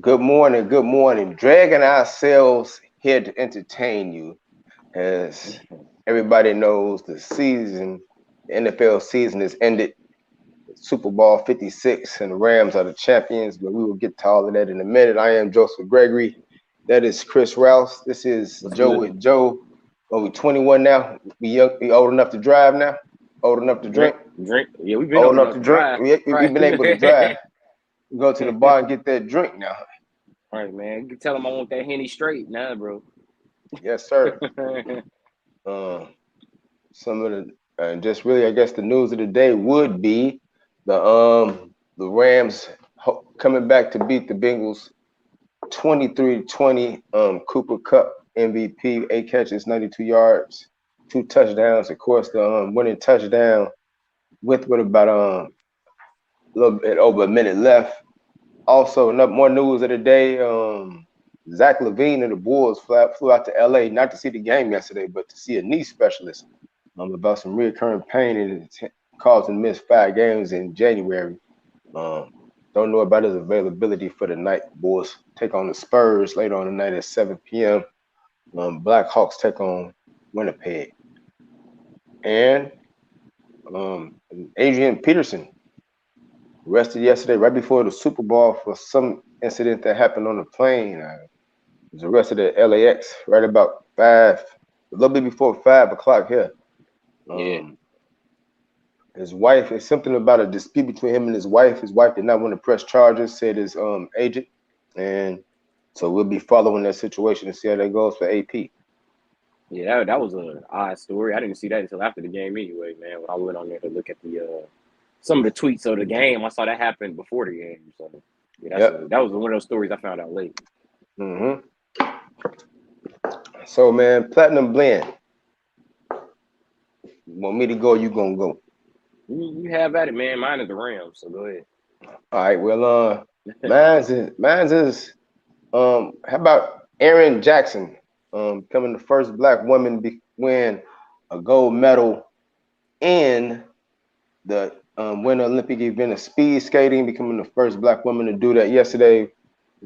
Good morning, good morning. Dragging ourselves here to entertain you. As everybody knows, the NFL season is ended. Super Bowl 56 and the Rams are the champions, but we will get to all of that in a minute. I am Joseph Gregory. That is Chris Rouse. This is What's Joe good? with Joe. Are we 21 now? We young, we old enough to drive now? Old enough to Drink, drink? drink. Yeah, we've been Old old enough enough to to drink? drive. We've Right. been able to drive. We go to the bar and get that drink now. Right, man. You can tell them I want that Henny straight. Nah, bro. Yes, sir. Um, some of the just really I guess the news of the day would be the Rams coming back to beat the Bengals 23-20. Cooper Cup MVP, 8 catches, 92 yards, 2 touchdowns. Of course, the winning touchdown with about a little bit over a minute left. Also, more news of the day. Zach Levine and the Bulls flew out to LA not to see the game yesterday, but to see a knee specialist about some recurring pain and it's causing missed 5 games in January. Um, don't know about his availability for the night. Bulls take on the Spurs later on tonight at 7 p.m. Blackhawks take on Winnipeg. And Adrian Peterson arrested yesterday right before the Super Bowl for some incident that happened on the plane. Was arrested at LAX right about a little bit before 5 o'clock here. Yeah. Um, his wife, it's something about a dispute between him and his wife. His wife did not want to press charges, said his agent, and so we'll be following that situation and see how that goes for AP. Yeah, that was a odd story. I didn't see that until after the game anyway, man. When I went on there to look at the some of the tweets of the game, I saw that happened before the game. So yeah, Yep. that was one of those stories I found out late. hmm So man, platinum blend. You want me to go? You gonna go? You have at it, man. Mine is the Rams, so go ahead. All right. Well, mine's is how about Erin Jackson, becoming the first black woman to win a gold medal in the Winter Olympic event of speed skating, becoming the first black woman to do that yesterday.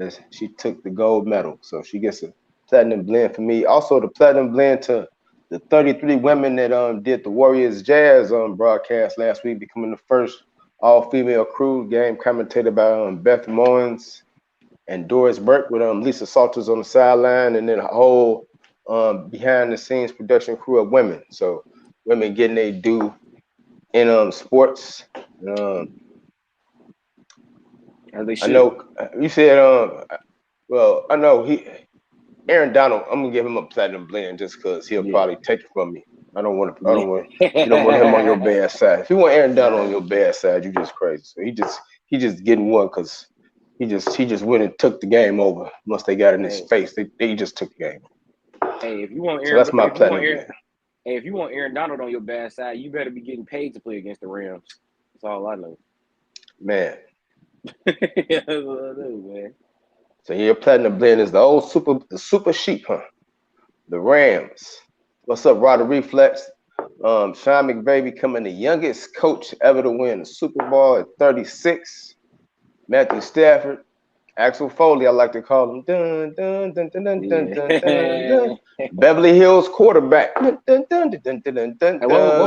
As she took the gold medal, so she gets a platinum blend for me. Also, the platinum blend to the 33 women that did the Warriors Jazz broadcast last week, becoming the first all-female crew. Game commentated by Beth Mowins and Doris Burke with Lisa Salters on the sideline, and then a whole behind-the-scenes production crew of women. So women getting their due in sports. Um, As they I should. know you said well, I know Aaron Donald. I'm gonna give him a platinum blend just because he'll Yeah. probably take it from me. I don't want to. I Yeah. don't want. You don't want him on your bad side. If you want Aaron Donald on your bad side, you just crazy. So he just getting one because he just went and took the game over. Once they got in his Hey, face, they just took the game. hey, if you want So that's my If you want platinum Aaron, blend, hey, if you want Aaron Donald on your bad side, you better be getting paid to play against the Rams. That's all I know. man. That's all I know, man. So your platinum blend is the super sheep, huh? The Rams. What's up, Rodder Reflex? Sean McVay becoming the youngest coach ever to win the Super Bowl at 36. Matthew Stafford, Axel Foley, I like to call him. Dun, dun, dun, dun, dun, dun, dun, dun, dun. Yeah. Beverly Hills quarterback. Dun, dun, dun, dun, dun, dun, dun, Hey, dun.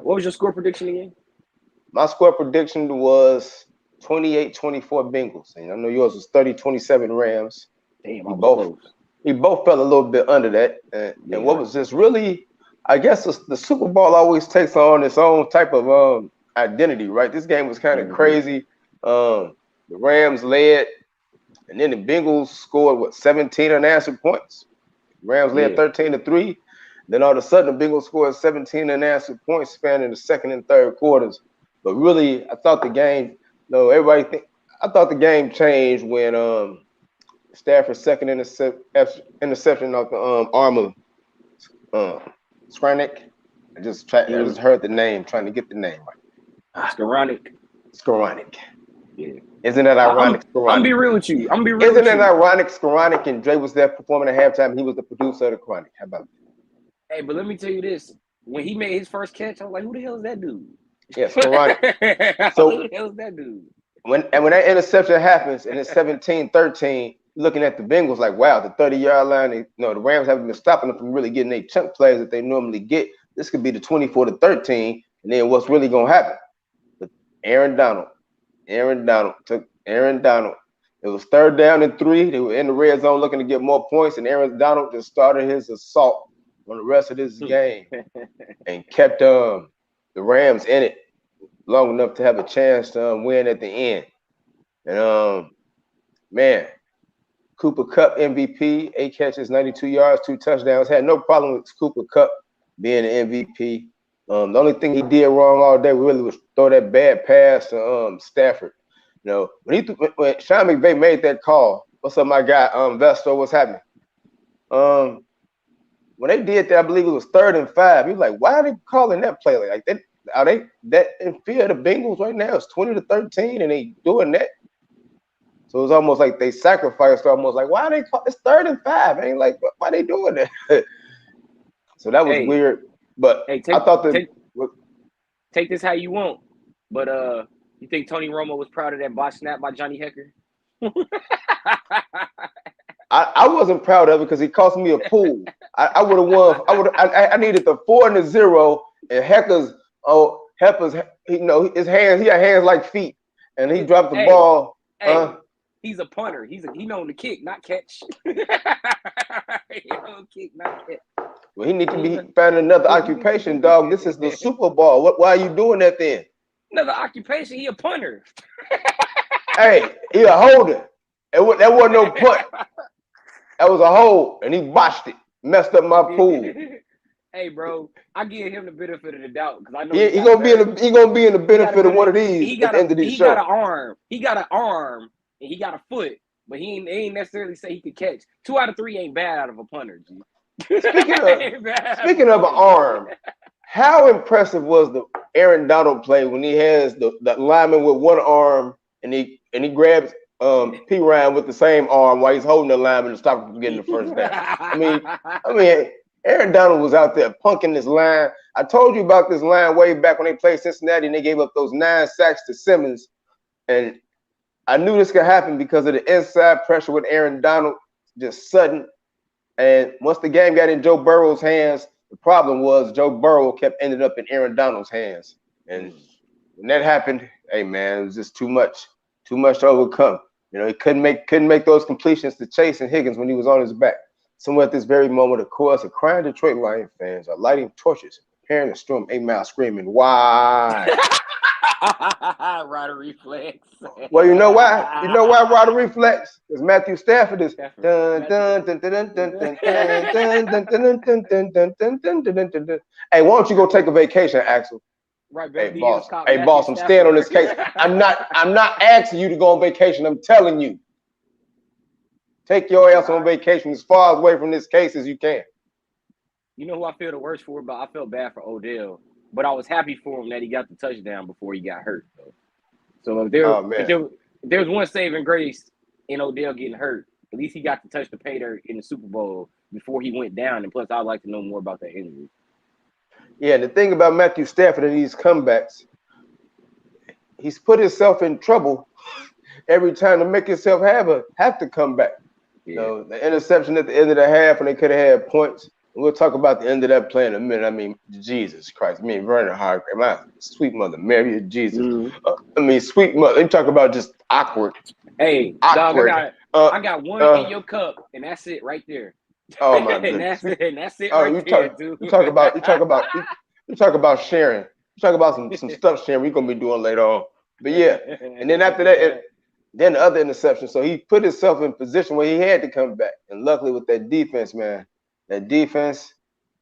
what was your score prediction again? My score prediction was 28-24 Bengals. And I know yours was 30-27 Rams. Damn, I We was both close. we both fell a little bit under that. And Yeah. what was just really, I guess the Super Bowl always takes on its own type of identity, right? This game was kind of Mm-hmm. crazy. The Rams led, and then the Bengals scored 17 unanswered points. Rams led Yeah. 13-3. Then all of a sudden, the Bengals scored 17 unanswered points spanning the second and third quarters. But really, I thought the game. No, everybody think. I thought the game changed when Stafford's second interception off the arm of um, Skranick. I Mm-hmm. just heard the name, trying to get the name right. Ah, Skowronek. Skowronek. Yeah. Isn't that I'm ironic, I'm be Skowronek? real with you. I'm be real Isn't with it you. ironic, Skowronek and Dre was there performing at halftime? He was the producer of the Chronic. How about Hey, but let me tell you this. When he made his first catch, I was like, who the hell is that dude? that? Yeah, Skowronek. I was like, who So the hell is that dude? when that interception happens and it's 17-13, looking at the Bengals like, wow, the 30-yard line, the Rams haven't been stopping them from really getting their chunk plays that they normally get. This could be the 24-13, and then what's really gonna happen? But Aaron Donald took Aaron Donald. It was 3rd down and 3. They were in the red zone looking to get more points, and Aaron Donald just started his assault on the rest of this game and kept the Rams in it long enough to have a chance to win at the end. And man, Cooper Kupp MVP, 8 catches, 92 yards, 2 touchdowns. Had no problem with Cooper Kupp being the MVP. The only thing he did wrong all day really was throw that bad pass to Stafford. You know, when Sean McVay made that call, what's up, my guy, Vesto, what's happening? When they did that, I believe it was 3rd and 5. He was like, why are they calling that play like that? Are they that in fear of the Bengals right now? It's 20-13, and they doing that. So it's almost like they sacrificed. Almost like, why are they? It's 3rd and 5. Ain't like, why they doing that? So that was weird. But I thought that take this how you want. But you think Tony Romo was proud of that botch snap by Johnny Hekker? I wasn't proud of it because he cost me a pool. I would have won. I needed the 4 and the 0, and Hecker's his hands. He had hands like feet, and he dropped the ball. He's a punter. He known to kick, not catch. He known kick, not catch. Well, he need to be finding another occupation, dog. This is the Super Bowl. Why are you doing that then? Another occupation? He a punter. Hey, he a holder. That wasn't no punt. That was a hold, and he botched it. Messed up my pool. Hey, bro, I give him the benefit of the doubt because I know he gonna be in the benefit of one of these at the end of this show. He got an arm. He got an arm, and he got a foot, but he ain't necessarily say he could catch. 2 out of 3 ain't bad out of a punter, G. Speaking of an arm, how impressive was the Aaron Donald play when he has the lineman with one arm and he grabs P. Ryan with the same arm while he's holding the lineman to stop him from getting the first down. I mean, Aaron Donald was out there punking this line. I told you about this line way back when they played Cincinnati and they gave up those 9 sacks to Simmons. And I knew this could happen because of the inside pressure with Aaron Donald, just sudden. And once the game got in Joe Burrow's hands, the problem was Joe Burrow ended up in Aaron Donald's hands. And when that happened, hey man, it was just too much to overcome. You know, he couldn't make those completions to Chase and Higgins when he was on his back. Somewhere at this very moment, of course, a crying Detroit Lion fans are lighting torches, preparing to storm 8 Mile, screaming, "Why?" Rider reflex. Well, you know why? You know why Rider reflex? Because Matthew Stafford is dun dun dun dun dun dun dun dun dun dun dun dun dun dun. Hey, why don't you go take a vacation, Axel? Right, hey, boss. Hey, boss, I'm staying on this case. I'm not asking you to go on vacation. I'm telling you. Take your ass on vacation as far away from this case as you can. You know who I feel the worst for? But I felt bad for Odell. But I was happy for him that he got the touchdown before he got hurt. So if there's one saving grace in Odell getting hurt, at least he got to touch the pay dirt in the Super Bowl before he went down. And plus, I'd like to know more about that injury. Yeah, the thing about Matthew Stafford and these comebacks, he's put himself in trouble every time to make himself have to come back. Yeah. You know, the interception at the end of the half when they could have had points. We'll talk about the end of that play in a minute. I mean, Jesus Christ. I mean, Vernon Hargreaves, my sweet mother, Mary of Jesus. Sweet mother. You talk about just awkward. Hey, awkward. Dog, I got one in your cup, and that's it right there. Oh my goodness. and that's it right there, dude. You talk about sharing. You talk about some stuff sharing we're gonna be doing later on. But yeah, and then after that, then the other interception. So he put himself in position where he had to come back, and luckily with that defense, man. That defense,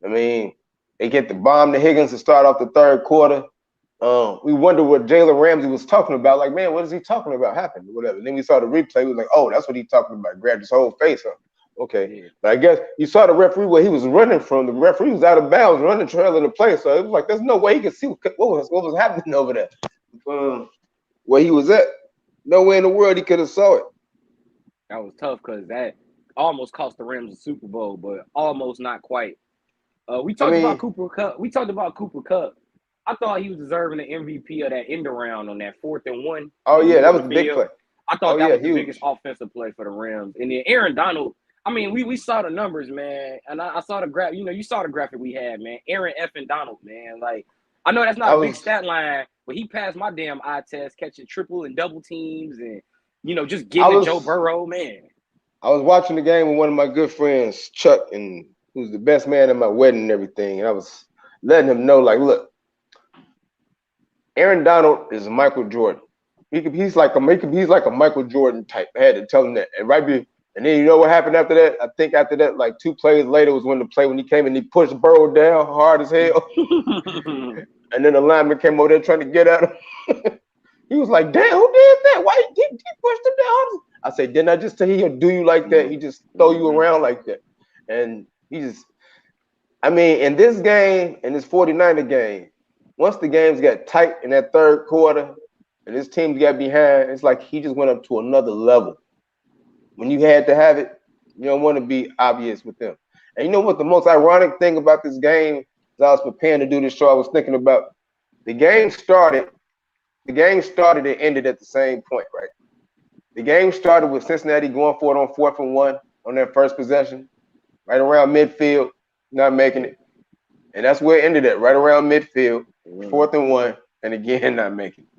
I mean, they get the bomb to Higgins to start off the third quarter. We wonder what Jalen Ramsey was talking about. Like, man, what is he talking about? Happened or whatever. And then we saw the replay. We was like, oh, that's what he's talking about. Grabbed his whole face up. Okay. Yeah. But I guess you saw the referee where he was running from. The referee was out of bounds, running trail in the play. So it was like, there's no way he could see what was happening over there. Where he was at. No way in the world he could have saw it. That was tough because that almost cost the Rams a Super Bowl, but almost not quite. We talked about Cooper Kupp. I thought he was deserving the MVP of that end around on that 4th and 1. Oh yeah, that was the big play. I thought that was the biggest offensive play for the Rams. And then Aaron Donald, I mean, we saw the numbers, man. And I saw the graph. You know, you saw the graphic we had, man. Aaron effing Donald, man. Like, I know that's not a big stat line, but he passed my damn eye test, catching triple and double teams and, you know, just getting Joe Burrow, man. I was watching the game with one of my good friends, Chuck, and who's the best man at my wedding and everything. And I was letting him know, like, look, Aaron Donald is Michael Jordan. He's like a Michael Jordan type. I had to tell him that. And and then you know what happened after that? I think after that, like 2 plays later was when he came and he pushed Burrow down hard as hell. And then the lineman came over there trying to get at him. He was like, damn, who did that? Why he pushed him down? I said, didn't I just tell you he'll do you like that? He just throw you around like that. And in this game, in this 49er game, once the games got tight in that 3rd quarter and his team got behind, it's like he just went up to another level. When you had to have it, you don't want to be obvious with them. And you know what the most ironic thing about this game, as I was preparing to do this show, I was thinking about the game started and ended at the same point, right? The game started with Cincinnati going for it on 4th and 1 on their first possession, right around midfield, not making it. And that's where it ended at, right around midfield, 4th and 1, and again, not making it.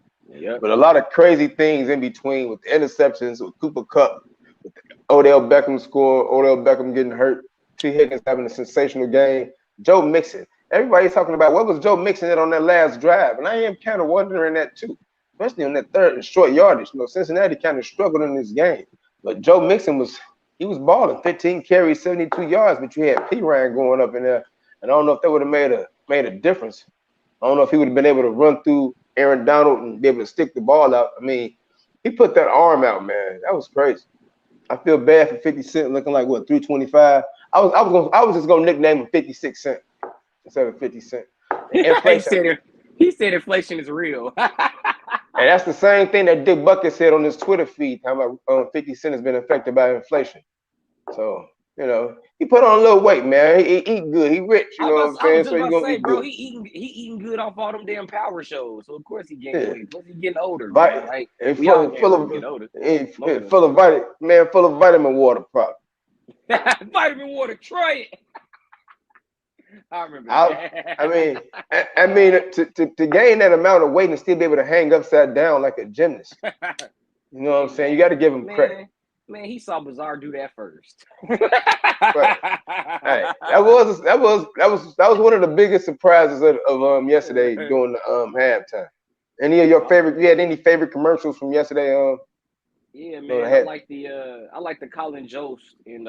Yep. But a lot of crazy things in between with the interceptions, with Cooper Kupp, with Odell Beckham scoring, Odell Beckham getting hurt, T. Higgins having a sensational game, Joe Mixon. Everybody's talking about what was Joe Mixon at on that last drive, and I am kind of wondering that too, especially on that 3rd and short yardage. You know, Cincinnati kind of struggled in this game, but Joe Mixon was balling, 15 carries, 72 yards, but you had P. Ryan going up in there, and I don't know if that would have made a difference. I don't know if he would have been able to run through Aaron Donald and be able to stick the ball out. I mean, he put that arm out, man. That was crazy. I feel bad for 50 Cent looking like 325. I was just gonna nickname him 56 Cent instead of 50 Cent. He said inflation is real. And that's the same thing that Dick Bucket said on his Twitter feed, how about 50 Cent has been affected by inflation. So, you know, he put on a little weight, man. He eat good. He rich, you know what I'm saying? So he's gonna eat good. He eating good off all them damn power shows. So of course he getting weight. Plus he getting older, man. Right? Full of vitamin water product. Vitamin water, try it. I remember. I mean, to gain that amount of weight and still be able to hang upside down like a gymnast. You know what I'm saying? You got to give him credit. Man, he saw Bizarre do that first. Right. Hey, that was one of the biggest surprises of yesterday during the halftime. Any of your favorite? You had any favorite commercials from yesterday? Yeah, man. I like the Colin Jost and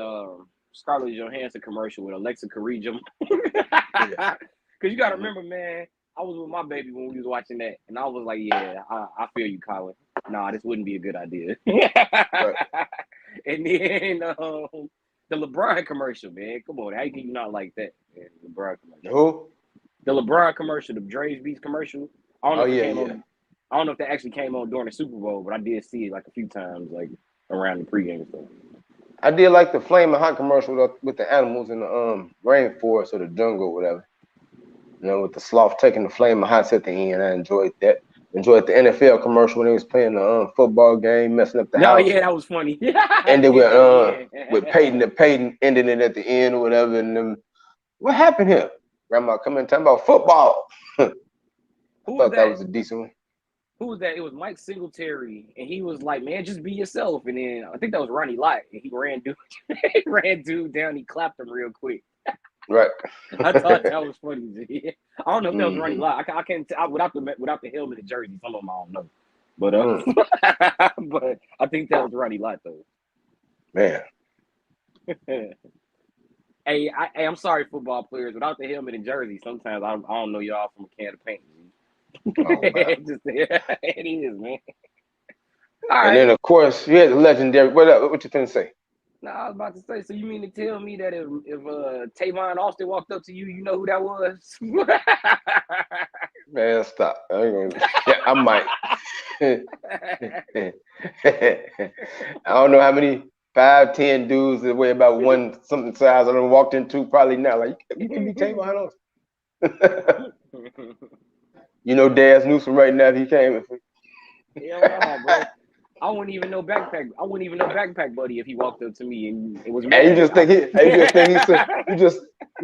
Scarlett Johansson commercial with Alexa Kareem. Because you got to remember, man, I was with my baby when we was watching that, and I was like, yeah, I feel you, Colin. Nah, this wouldn't be a good idea. Right. And then the LeBron commercial, man. Come on, how can you not like that, man? LeBron commercial. Who? The LeBron commercial, the Dre's Beats commercial. I don't know if that actually came on during the Super Bowl, but I did see it like a few times, like around the pregame stuff. I did like the Flaming Hot commercial with the animals in the rainforest or the jungle, or whatever. You know, with the sloth taking the Flaming Hots at the end. I enjoyed that. Enjoyed the NFL commercial when they was playing the football game, messing up the house. Oh yeah, that was funny. Ended with Peyton ending it at the end or whatever. And then, what happened here? Grandma coming and talking about football. I thought that was a decent one. Who was that? It was Mike Singletary, and he was like, "Man, just be yourself." And then I think that was Ronnie Lott, and he ran dude down. He clapped him real quick. Right. I thought that was funny. I don't know if that was Ronnie Lott. I can't tell without the helmet and jersey. Some of them I don't know, but but I think that was Ronnie Lott though. Man. Hey, I'm sorry, football players. Without the helmet and jersey, sometimes I don't know y'all from a can of paint. Oh, wow. It is, man. All right. And then, of course, you had the legendary. What you finna say? No, I was about to say. So you mean to tell me that if Tavon Austin walked up to you, you know who that was? Man, stop. I might. I don't know how many 5'10" dudes that weigh about one something size I done walked into. Probably not. Like you can be Tavon Austin. You know Daz Newsome right now if he came. Hell no, bro. I wouldn't even know backpack. I wouldn't even know backpack buddy if he walked up to me and it was mad. And you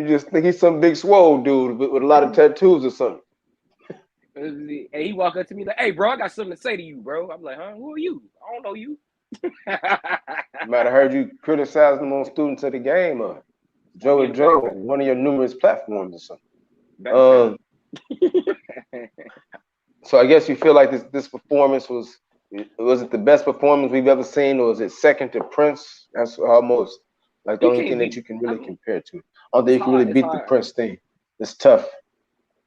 just think he's some big swole dude with a lot of tattoos or something. And he walked up to me like, "Hey, bro, I got something to say to you, bro." I'm like, "Huh? Who are you? I don't know you." Might have heard you criticizing them on Students of the Game or Joe and Joe, one of your numerous platforms or something. So I guess you feel like this performance was it the best performance we've ever seen, or is it second to Prince? That's almost like the only thing that you can really compare to. I don't think you can really beat the Prince thing. It's tough.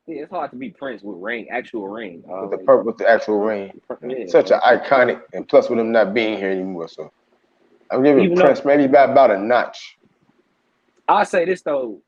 Yeah, it's hard to beat Prince with actual ring. With the actual ring. Yeah, such an iconic, and plus with him not being here anymore. So I'm giving Prince maybe about a notch. I'll say this though.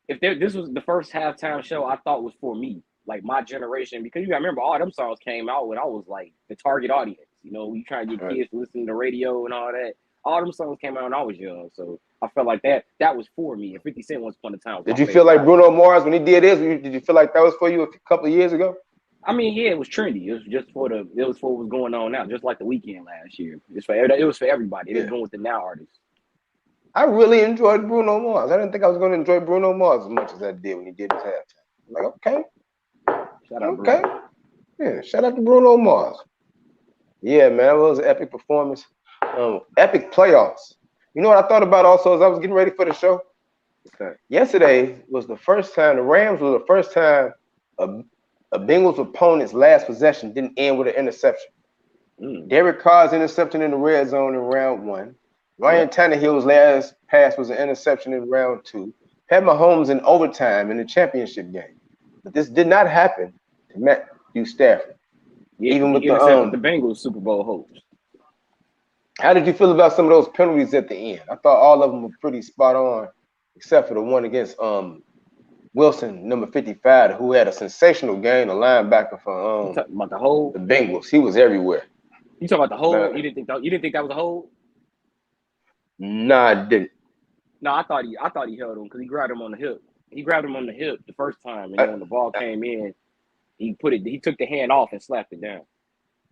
If this was the first halftime show I thought was for me, like my generation, because you gotta remember all them songs came out when I was like the target audience. You know, we trying to get kids to listen to the radio and all that. All them songs came out when I was young, so I felt like that was for me. And 50 Cent once upon a time. Did you feel like Bruno Mars when he did this? Did you feel like that was for you a couple of years ago? I mean, yeah, it was trendy. It was just for what was going on now, just like the Weeknd last year. It was for everybody. It was going with the now artists. I really enjoyed Bruno Mars. I didn't think I was going to enjoy Bruno Mars as much as I did when he did his halftime. Like, okay. Shout out Bruno. Yeah, shout out to Bruno Mars. Yeah, man, it was an epic performance. Epic playoffs. You know what I thought about also as I was getting ready for the show? Okay. Yesterday was the first time, the Rams were the first time a Bengals opponent's last possession didn't end with an interception. Derek Carr's interception in the red zone in round 1. Ryan Tannehill's last pass was an interception in round 2. Pat Mahomes in overtime in the championship game. But this did not happen to Matthew Stafford. Yeah, even with the Bengals Super Bowl hopes. How did you feel about some of those penalties at the end? I thought all of them were pretty spot on, except for the one against Wilson, number 55, who had a sensational game, a linebacker for about the Bengals. He was everywhere. You talking about the hold? You didn't think that was a hold? Nah, I didn't. No, I thought he held him because he grabbed him on the hip. He grabbed him on the hip the first time, and then when the ball came in, he took the hand off and slapped it down.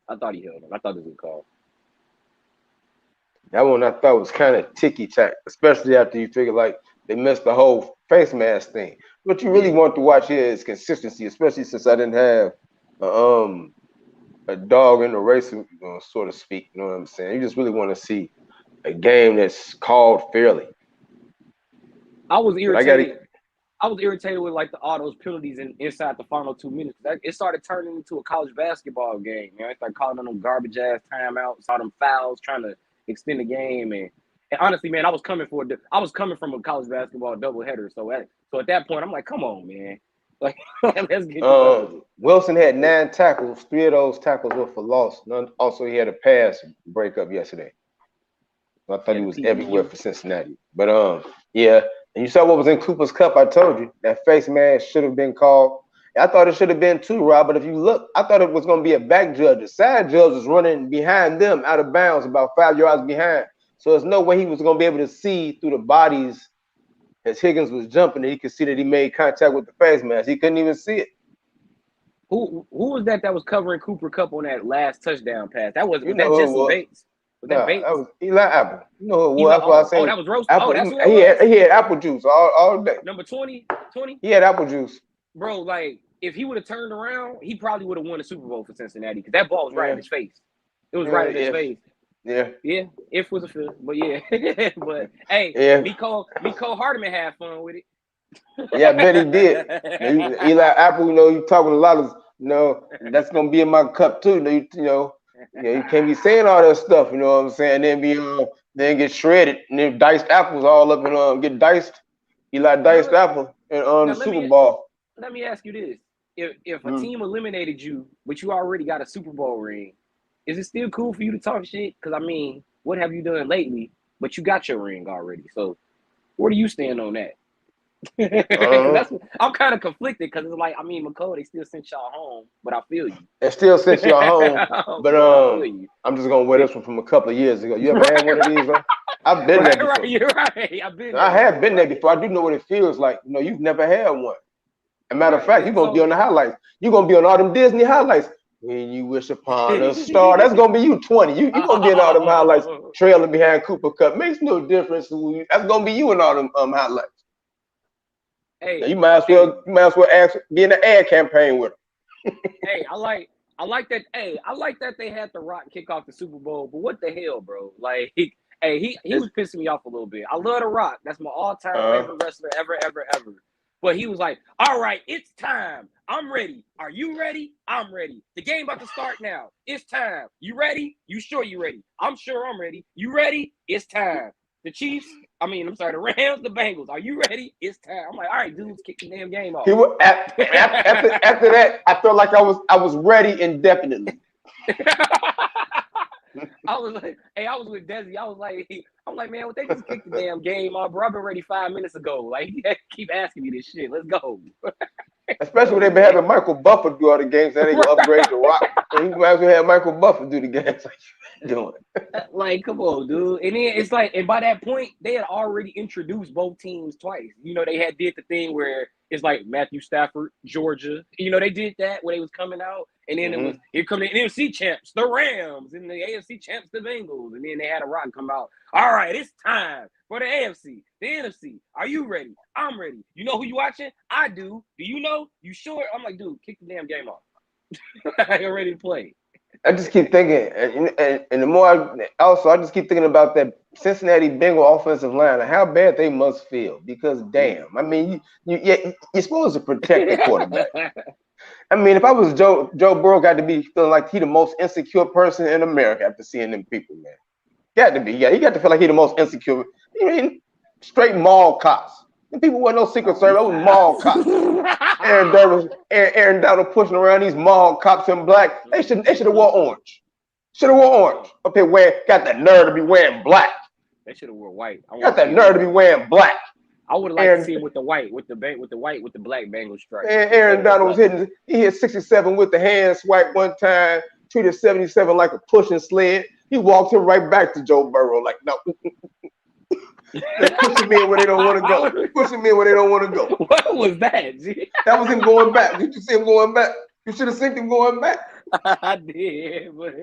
I thought he held him. I thought it was a call. That one I thought was kind of ticky-tack, especially after you figure like they missed the whole face mask thing. What you really want to watch here is consistency, especially since I didn't have a dog in the race, so to speak. You know what I'm saying? You just really want to see a game that's called fairly. I was irritated. I was irritated with like all those penalties inside the final 2 minutes. It started turning into a college basketball game. You know, I started calling them garbage ass timeouts, all them fouls, trying to extend the game. And honestly, man, I was coming from a college basketball doubleheader. So at that point, I'm like, come on, man. Like, let's get Wilson had 9 tackles. 3 of those tackles were for loss. Also, he had a pass breakup yesterday. I thought he was everywhere for Cincinnati. But yeah. And you saw what was in Cooper's Cup. I told you that face mask should have been called. I thought it should have been too, Rob. But if you look, I thought it was going to be a back judge. The side judge was running behind them out of bounds, about 5 yards behind. So there's no way he was going to be able to see through the bodies as Higgins was jumping. And he could see that he made contact with the face mask. He couldn't even see it. Who was that was covering Cooper Cup on that last touchdown pass? That was Jesse Bates. That was Eli Apple. You know who? That's why I say. Oh, that was roast. Apple. That's what he had apple juice all day. Number 20. He had apple juice. Bro, like if he would have turned around, he probably would have won the Super Bowl for Cincinnati because that ball was right in his face. It was right in his face. Yeah. If was a fifth, but yeah. But hey, Miko Hardman had fun with it. Yeah, I bet he did. Eli Apple, you talking a lot of, that's gonna be in my cup too. You can't be saying all that stuff, you know what I'm saying? Then get shredded and then diced apples all up and get diced. Eli diced apple in the Super Bowl. Let me ask you this: If a team eliminated you, but you already got a Super Bowl ring, is it still cool for you to talk shit? Because I mean, what have you done lately? But you got your ring already, so where do you stand on that? I'm kind of conflicted because it's like, I mean, McCall, they still sent y'all home, but I feel you. They still sent y'all home, but I'm just gonna wear this one from a couple of years ago. You ever had one of these? I've been there before. Right, you're right. I have been there before. I do know what it feels like. You've never had one. As a matter of fact, you're gonna be on the highlights. You're gonna be on all them Disney highlights. When you wish upon a star, that's gonna be you 20. You're gonna be in all them highlights, trailing behind Cooper Cup. Makes no difference. That's gonna be you in all them highlights. Hey, now you might as well be in the ad campaign with him. Hey, I like that. Hey, I like that they had The Rock kick off the Super Bowl. But what the hell, bro? Like, he was pissing me off a little bit. I love The Rock. That's my all-time favorite wrestler ever. But he was like, all right, it's time. I'm ready. Are you ready? I'm ready. The game about to start now. It's time. You ready? You sure you ready? I'm sure I'm ready. You ready? It's time. The Rams, the Bengals. Are you ready? It's time. I'm like, all right, dudes, kick the damn game off. After that, I felt like I was ready indefinitely. I was with Desi. I'm like, man, they just kicked the damn game off, bro. I've been ready 5 minutes ago. Like, he keep asking me this shit. Let's go. Especially when they've been having Michael Buffer do all the games, so they can upgrade The Rock. And you might as well have Michael Buffer do the games like you doing. Like, come on, dude. And then it's like, and by that point, they had already introduced both teams twice. You know, they did the thing where it's like Matthew Stafford, Georgia. You know, they did that when they was coming out. And then it was, here come the NFC champs, the Rams, and the AFC champs, the Bengals. And then they had a Rock come out. All right, it's time for the AFC, the NFC. Are you ready? I'm ready. You know who you watching? I do. Do you know? You sure? I'm like, dude, kick the damn game off. I'm ready to play. I just keep thinking, and the more I just keep thinking about that Cincinnati Bengal offensive line and how bad they must feel. Because damn, I mean, you're supposed to protect the quarterback. I mean, if I was Joe Burrow, got to be feeling like he the most insecure person in America after seeing them people, man. Got to be, yeah. He got to feel like he the most insecure. I mean, straight mall cops. The people weren't no Secret Service, it was mall cops. Aaron Donald pushing around these mall cops in black. They should have wore orange. Should have wore orange. Up here got the nerve to be wearing black. They should have wore white. Got that nerve to be wearing black. I would have liked to see him with the white, with the black Bengal stripe. And Aaron Donald was he hit 67 with the hand swipe one time, treated 77 like a pushing sled. He walked him right back to Joe Burrow, like, no. They're pushing me where they don't want to go. Pushing me where they don't want to go. What was that, G? That was him going back. Did you see him going back? You should have seen him going back. I did, but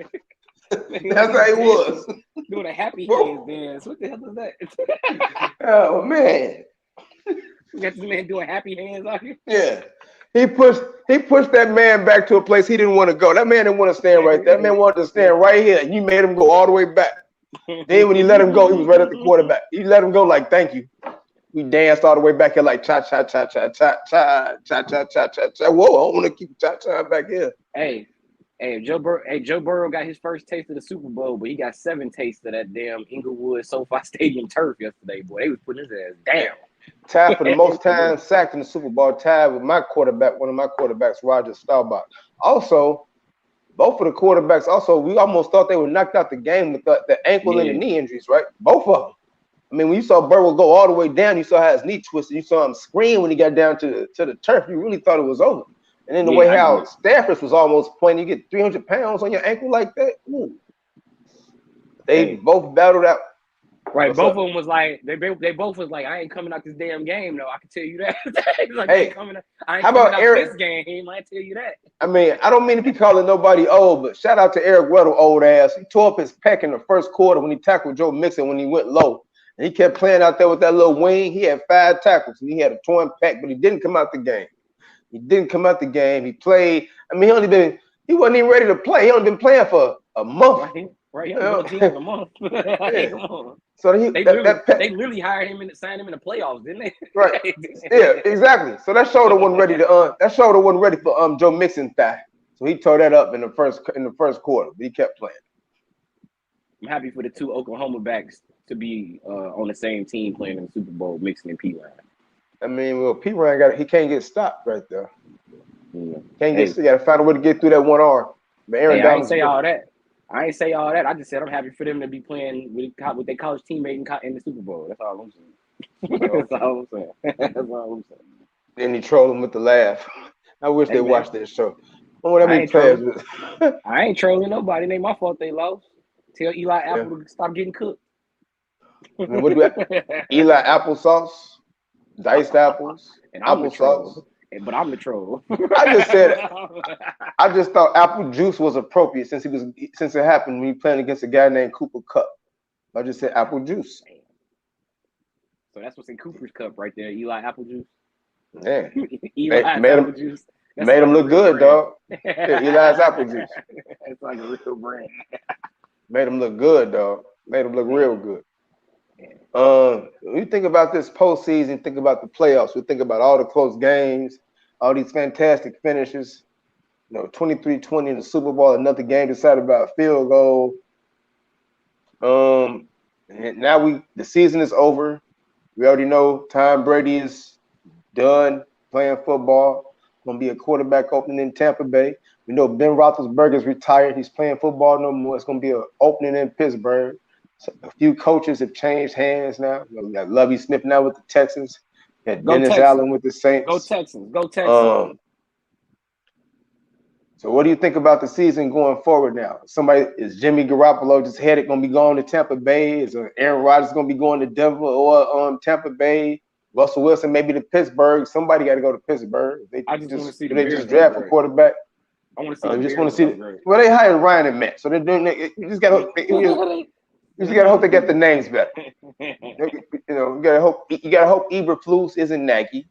that's how he was. Doing a happy hands dance. What the hell is that? Oh man. You got this man doing happy hands out here? Yeah. He pushed that man back to a place he didn't want to go. That man didn't want to stand right there. That man wanted to stand right here. And you made him go all the way back. Then when he let him go, he was right at the quarterback. He let him go like, thank you. We danced all the way back here like cha cha cha cha cha cha cha cha cha cha cha. Whoa, I want to keep cha cha back here. Hey, Joe Burrow got his first taste of the Super Bowl, but he got 7 tastes of that damn Inglewood SoFi Stadium turf yesterday. Boy, they was putting his ass down. Tied for the most time sacked in the Super Bowl, tied with my quarterback, one of my quarterbacks, Roger Staubach. Also, both of the quarterbacks, we almost thought they were knocked out the game with the ankle and the knee injuries, right? Both of them. I mean, when you saw Burrow go all the way down, you saw how his knee twisted. You saw him scream when he got down to the turf. You really thought it was over. And then the way how Stafford was almost playing, you get 300 pounds on your ankle like that. Ooh. They both battled out. Right, both of them was like they both was like, I ain't coming out this damn game, though. I can tell you that. Like, hey, I ain't coming out this game. I tell you that. I mean, I don't mean to be calling nobody old, but shout out to Eric Weddle, old ass. He tore up his pec in the first quarter when he tackled Joe Mixon when he went low, and he kept playing out there with that little wing. He had 5 tackles and he had a torn pec, but he didn't come out the game. He played. I mean, he wasn't even ready to play. He only been playing for a month. Right, a month. So they literally hired him and signed him in the playoffs, didn't they? Right. Yeah, exactly. So that shoulder wasn't ready for Joe Mixon thigh. So he tore that up in the first quarter, but he kept playing. I'm happy for the 2 Oklahoma backs to be on the same team playing in the Super Bowl, Mixon and P. Ryan. I mean, well, P. Ryan he can't get stopped right there. Yeah. You got to find a way to get through that one arm. But Aaron I ain't say all that. I just said I'm happy for them to be playing with their college teammate in the Super Bowl. That's all I'm saying. That's all I'm saying. Then he trolled him with the laugh. I wish they watched this show. I ain't trolling nobody. It ain't my fault they lost. Tell Eli Apple to stop getting cooked. I mean, what do we have? Eli applesauce, diced apples, and applesauce. But I'm the troll. I just said I just thought apple juice was appropriate since it happened when he playing against a guy named Cooper Kupp. I just said apple juice. So that's what's in Cooper's cup right there. Eli apple juice. Yeah. Eli's apple juice. Made him look good, dog. Yeah, Eli's apple juice. It's like a real brand. Made him look good, dog. Made him look real good. When you think about this postseason, think about the playoffs. We think about all the close games, all these fantastic finishes. 23-20 in the Super Bowl, another game decided by a field goal. And now the season is over. We already know Tom Brady is done playing football. Gonna be a quarterback opening in Tampa Bay. We know Ben Roethlisberger's retired. He's playing football no more. It's gonna be an opening in Pittsburgh. So a few coaches have changed hands now. We got Lovie Smith now with the Texans. Got Dennis Allen with the Saints. Go Texans. Go Texans. So what do you think about the season going forward now? Is Jimmy Garoppolo just headed going to be going to Tampa Bay? Is Aaron Rodgers going to be going to Denver or Tampa Bay? Russell Wilson maybe to Pittsburgh. Somebody got to go to Pittsburgh. I just want to see. They just draft a quarterback. I want to see. Just want to see. Well, they hired Ryan and Matt, so they're doing. You just got to. You just gotta hope they get the names better. You gotta hope Eberflus isn't Nagy.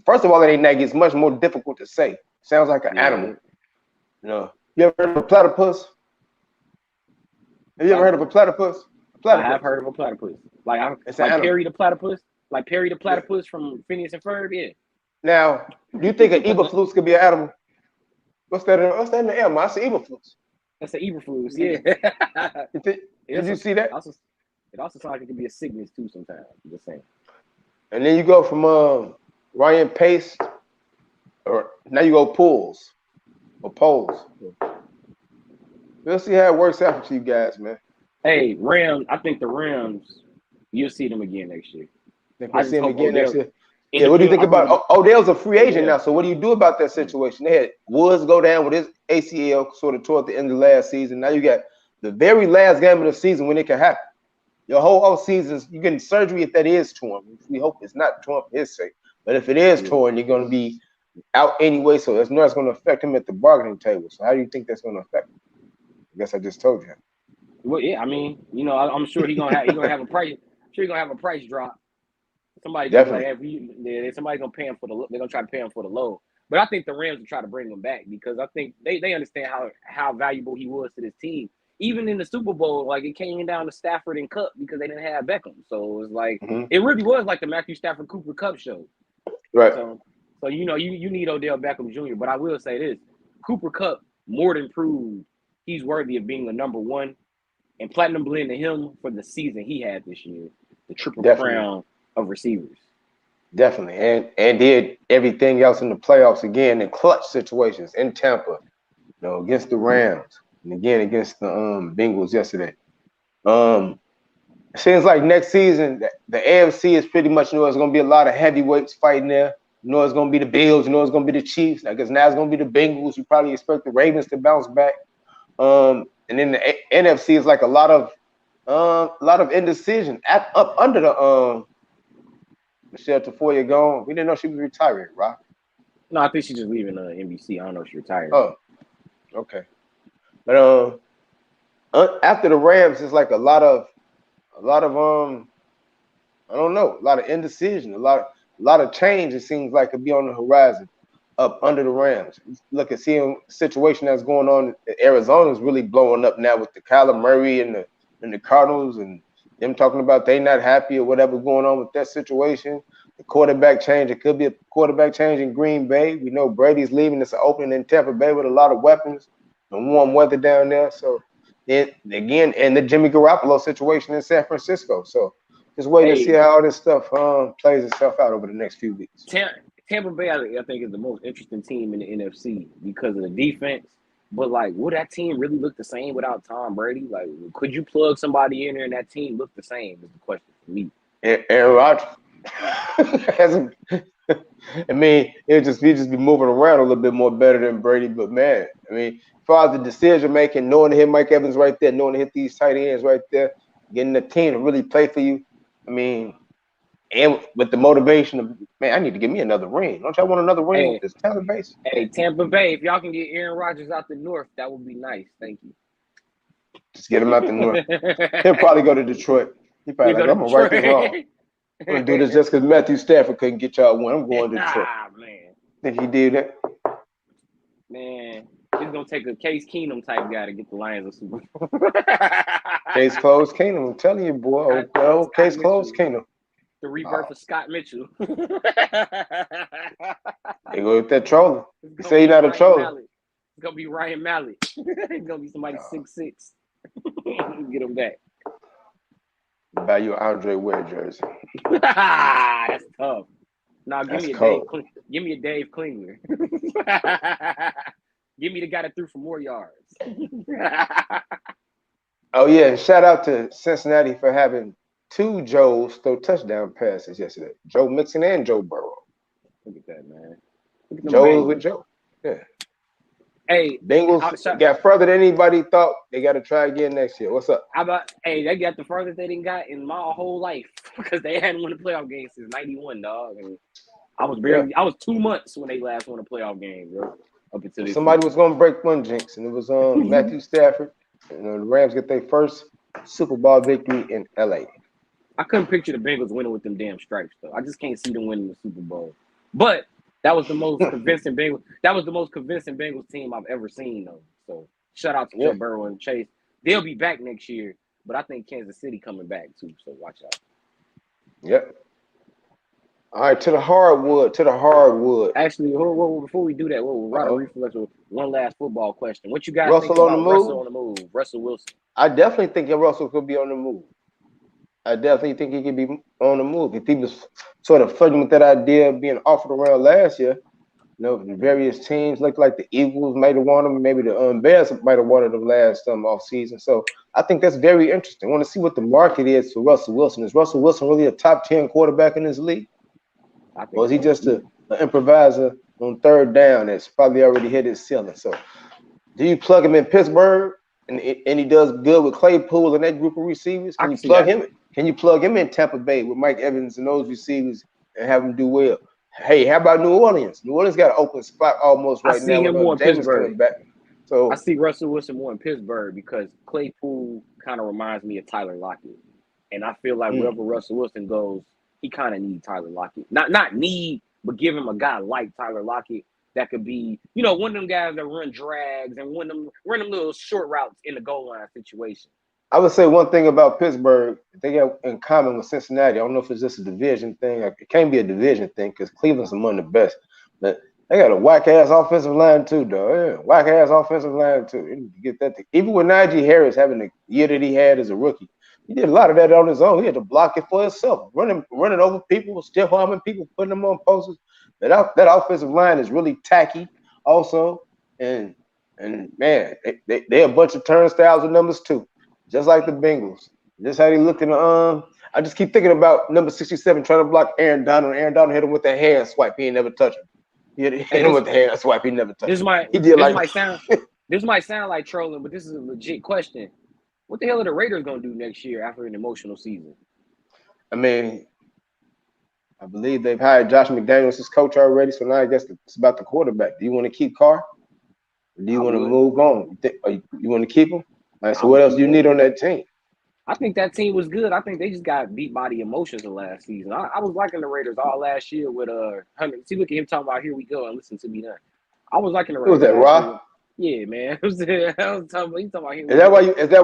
First of all, it ain't Nagy. It's much more difficult to say. Sounds like an animal. You ever heard of a platypus? Have you ever heard of a platypus? I have heard of a platypus. Like Perry the platypus. Like Perry the platypus from Phineas and Ferb. Yeah. Now, do you think an Eberflus could be an animal? What's that in the animal? I see Eberflus. That's an Eberflus, yeah. Did you see that? It also sounds like it could be a sickness too sometimes. I'm just saying. And then you go from Ryan Pace, or now you go Poles. We'll see how it works out for you guys, man. Hey, Rams. I think the Rams. You'll see them again next year. We'll see them again next year. Yeah, what do you think about Odell's a free agent now? So what do you do about that situation? They had Woods go down with his ACL sort of toward the end of last season. Now you got the very last game of the season when it can happen. Your whole off season, you're getting surgery if that is torn. We hope it's not torn for his sake. But if it is torn, you're going to be out anyway. So that's going to affect him at the bargaining table. So how do you think that's going to affect him? I guess I just told you. Well, yeah, I mean, I'm sure he's gonna have a price. Sure, he's gonna have a price drop. Somebody's gonna pay him for the. They're gonna try to pay him for the low. But I think the Rams will try to bring him back because I think they understand how valuable he was to this team. Even in the Super Bowl, like it came down to Stafford and Kupp because they didn't have Beckham. So it was like it really was like the Matthew Stafford Cooper Kupp show. Right. So you need Odell Beckham Jr. But I will say this: Cooper Kupp more than proved he's worthy of being the number one, and Platinum Blend to him for the season he had this year, the triple crown of receivers. Definitely, and did everything else in the playoffs again in clutch situations in Tampa, against the Rams and again against the Bengals yesterday. It seems like next season the AFC is pretty much it's going to be a lot of heavyweights fighting there. It's going to be the Bills. It's going to be the Chiefs. I guess now it's going to be the Bengals. You probably expect the Ravens to bounce back. And then the NFC is like a lot of indecision up under the Michelle Tafoya gone. We didn't know she was retiring, right? No, I think she's just leaving NBC. I don't know if she's retired. Oh, okay. But after the Rams, it's like a lot of I don't know, a lot of indecision, a lot of change. It seems like could be on the horizon up under the Rams. Look at seeing the situation that's going on. Arizona is really blowing up now with the Kyler Murray and the Cardinals and them talking about they not happy or whatever going on with that situation. The quarterback change, it could be a quarterback change in Green Bay. We know Brady's leaving. It's an opening in Tampa Bay with a lot of weapons and warm weather down there. So and the Jimmy Garoppolo situation in San Francisco. So just waiting to see how all this stuff plays itself out over the next few weeks. Tampa Bay, I think, is the most interesting team in the NFC because of the defense. But, like, will that team really look the same without Tom Brady? Like, could you plug somebody in there and that team look the same is the question for me. Aaron Rodgers. I mean, he'd just be moving around a little bit more better than Brady. But, man, I mean, as far as the decision-making, knowing to hit Mike Evans right there, knowing to hit these tight ends right there, getting the team to really play for you, I mean, and with the motivation of, man, I need to get me another ring. Don't y'all want another ring with this talent base? Hey, Tampa Bay, if y'all can get Aaron Rodgers out the North, that would be nice. Thank you. Just get him out the North. He'll probably go to Detroit. He probably like, I'm gonna right this wrong. I'm gonna do this just because Matthew Stafford couldn't get y'all one. I'm going to Detroit. Man. Think he did that? Man, it's gonna take a Case Keenum type guy to get the Lions a Super Bowl. Case closed Keenum. I'm telling you, boy. Case closed Keenum. The rebirth of Scott Mitchell. They go with that troller. You say he's not a troller. It's gonna be Ryan Mallett. It's gonna be somebody 6'6". Get him back. Buy you an Andre Ware jersey. That's tough. Now give me a Dave Klingler. Give me the guy that threw for more yards. Oh yeah, and shout out to Cincinnati for having 2 Joes throw touchdown passes yesterday. Joe Mixon and Joe Burrow. Look at that, man. Joe with Joe. Yeah. Hey, Bengals got further than anybody thought. They got to try again next year. What's up? They got the furthest they didn't got in my whole life because they hadn't won a playoff game since '91, dog. And I was 2 months when they last won a playoff game, bro. Up until this somebody was going to break one jinx, and it was Matthew Stafford. And the Rams get their first Super Bowl victory in LA. I couldn't picture the Bengals winning with them damn stripes, though. I just can't see them winning the Super Bowl. But that was the most convincing Bengals. That was the most convincing Bengals team I've ever seen, though. So shout out to Joe Burrow and Chase. They'll be back next year, but I think Kansas City coming back too. So watch out. Yep. All right, to the hardwood. Actually, before we do that, one last football question. What you guys think about Russell on the move? Russell Wilson. I definitely think Russell could be on the move. I definitely think he could be on the move. If he was sort of flirting with that idea of being offered around last year, various teams looked like the Eagles might have wanted him, maybe the Bears might have wanted him last off season. So I think that's very interesting. I want to see what the market is for Russell Wilson. Is Russell Wilson really a top 10 quarterback in this league? Or is he just an improviser on third down that's probably already hit his ceiling? So do you plug him in Pittsburgh and he does good with Claypool and that group of receivers? Can you plug him in Tampa Bay with Mike Evans and those receivers and have him do well? Hey, how about New Orleans? New Orleans got an open spot almost right now. I see him more in Pittsburgh. So I see Russell Wilson more in Pittsburgh because Claypool kind of reminds me of Tyler Lockett. And I feel like wherever Russell Wilson goes, he kind of needs Tyler Lockett. Not need, but give him a guy like Tyler Lockett that could be, one of them guys that run drags and run them little short routes in the goal line situation. I would say one thing about Pittsburgh, they got in common with Cincinnati. I don't know if it's just a division thing. It can't be a division thing because Cleveland's among the best. But they got a whack-ass offensive line too, though. Yeah, whack-ass offensive line too. You need to get that thing. Even with Najee Harris having the year that he had as a rookie, he did a lot of that on his own. He had to block it for himself, running over people, stiff arming people, putting them on posters. That offensive line is really tacky also. And man, they a bunch of turnstiles and numbers too. Just like the Bengals. Just how they look in the I just keep thinking about number 67 trying to block Aaron Donald. Aaron Donald hit him with the hand swipe. He ain't never touched him. He hit him with the hand swipe. He never touched him. This might sound like trolling, but this is a legit question. What the hell are the Raiders gonna do next year after an emotional season? I mean, I believe they've hired Josh McDaniels as coach already, so now I guess it's about the quarterback. Do you want to keep Carr? Or do you want to move on? You want to keep him? Right, so what else do you need on that team? I think that team was good. I think they just got beat by the emotions of last season. I was liking the Raiders all last year with Hunter. See, look at him talking about here we go and listen to me now. I was liking the Raiders. Who was that, Rob? Yeah, man. I was talking about him. Is that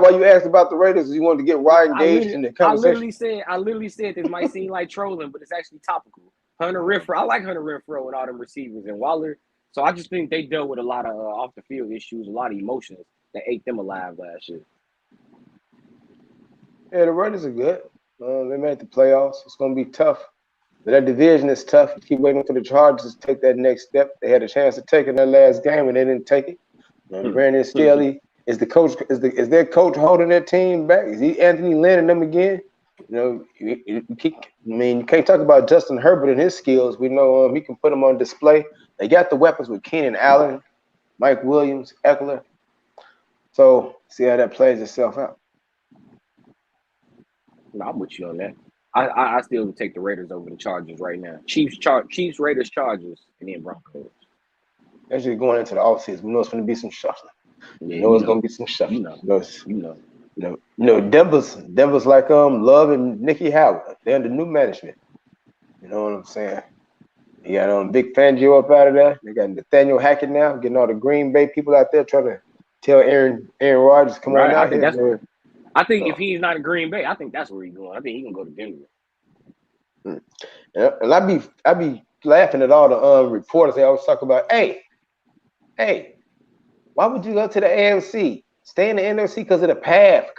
why you asked about the Raiders? You wanted to get Ryan engaged in the conversation? I literally said this might seem like trolling, but it's actually topical. Hunter Renfrow. I like Hunter Renfrow and all them receivers and Waller. So I just think they dealt with a lot of off the field issues, a lot of emotions that ate them alive last year. Yeah, the Raiders are good. They made the playoffs. It's going to be tough. But that division is tough. You keep waiting for the Chargers to take that next step. They had a chance to take it in their last game, and they didn't take it. Brandon Staley is the coach. Is their coach holding their team back? Is he Anthony Lynn and them again? You can't talk about Justin Herbert and his skills. We know he can put them on display. They got the weapons with Keenan Allen, Mike Williams, Eckler. So see how that plays itself out. I'm with you on that. I still would take the Raiders over the Chargers right now. Chiefs, Raiders, Chargers, and then Broncos. Actually, going into the offseason, we know it's going to be some shuffling. Yeah, it's going to be some shuffling. You know, Denver's like Love and Nicky Howard. They're under new management. You know what I'm saying? You got Big Fangio up out of there. They got Nathaniel Hackett now, getting all the Green Bay people out there trying to tell Aaron Rodgers, come on out here. I think if he's not in Green Bay, I think that's where he's going. I think he's gonna go to Denver. And I be laughing at all the reporters. They always talk about, hey, why would you go to the AFC? Stay in the NFC because of the path.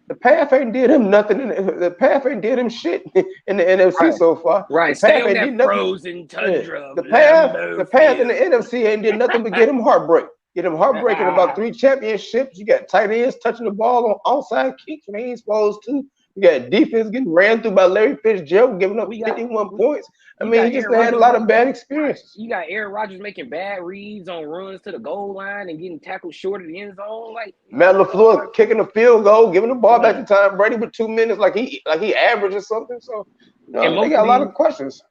The path ain't did him nothing. The path ain't did him shit in the NFC so far. Right. The path ain't that frozen tundra. The path in the NFC ain't did nothing but get him heartbreak. Get him heartbreak in about 3 championships. You got tight ends touching the ball on outside kicks when they ain't supposed to. You got defense getting ran through by Larry Fitzgerald, giving up 51 points. I mean, he just had a lot of bad experiences. You got Aaron Rodgers making bad reads on runs to the goal line and getting tackled short of the end zone. Like Matt LaFleur kicking a field goal, giving the ball back to Tom Brady with 2 minutes, like he averaged or something. So they got a lot of questions.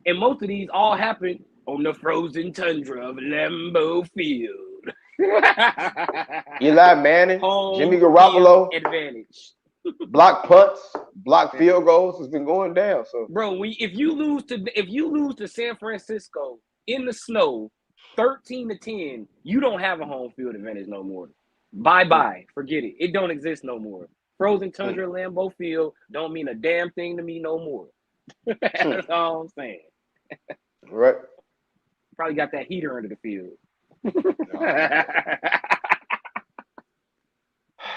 And most of these all happened on the frozen tundra of Lambeau Field. Eli Manning, Jimmy Garoppolo, advantage. Block punts, block field goals has been going down. So, bro, if you lose to San Francisco in the snow, 13-10, you don't have a home field advantage no more. Bye, forget it. It don't exist no more. Frozen tundra, Lambeau Field don't mean a damn thing to me no more. That's all I'm saying. Right. Probably got that heater under the field.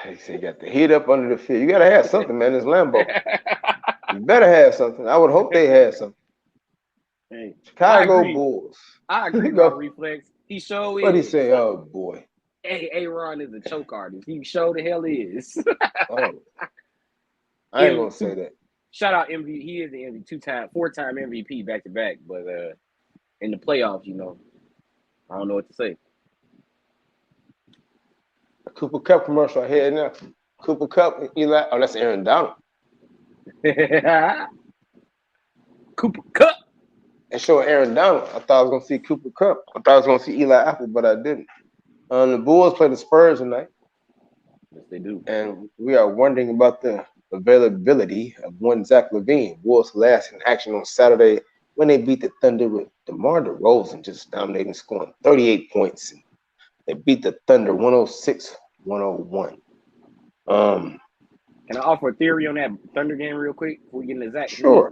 He said, "You got the heat up under the field. You gotta have something, man. It's Lambeau. You better have something. I would hope they had something." Hey, Chicago Bulls. I agree with Reflex. He showed. What he say? Oh boy. Hey, Aaron is a choke artist. He sure the hell is. I ain't gonna say that. Shout out MVP. He is the MVP, 4-time MVP back to back. But in the playoffs, I don't know what to say. A Cooper Kupp commercial I hear now. Cooper Kupp, Eli. Oh, that's Aaron Donald. Cooper Kupp. They show Aaron Donald. I thought I was gonna see Cooper Kupp. I thought I was gonna see Eli Apple, but I didn't. The Bulls play the Spurs tonight. Yes, they do. And we are wondering about the availability of one Zach LaVine. Wolves last in action on Saturday when they beat the Thunder with DeMar DeRozan just dominating, scoring 38 points. And they beat the Thunder 106-101. Can I offer a theory on that Thunder game real quick before we get into Zach? Sure.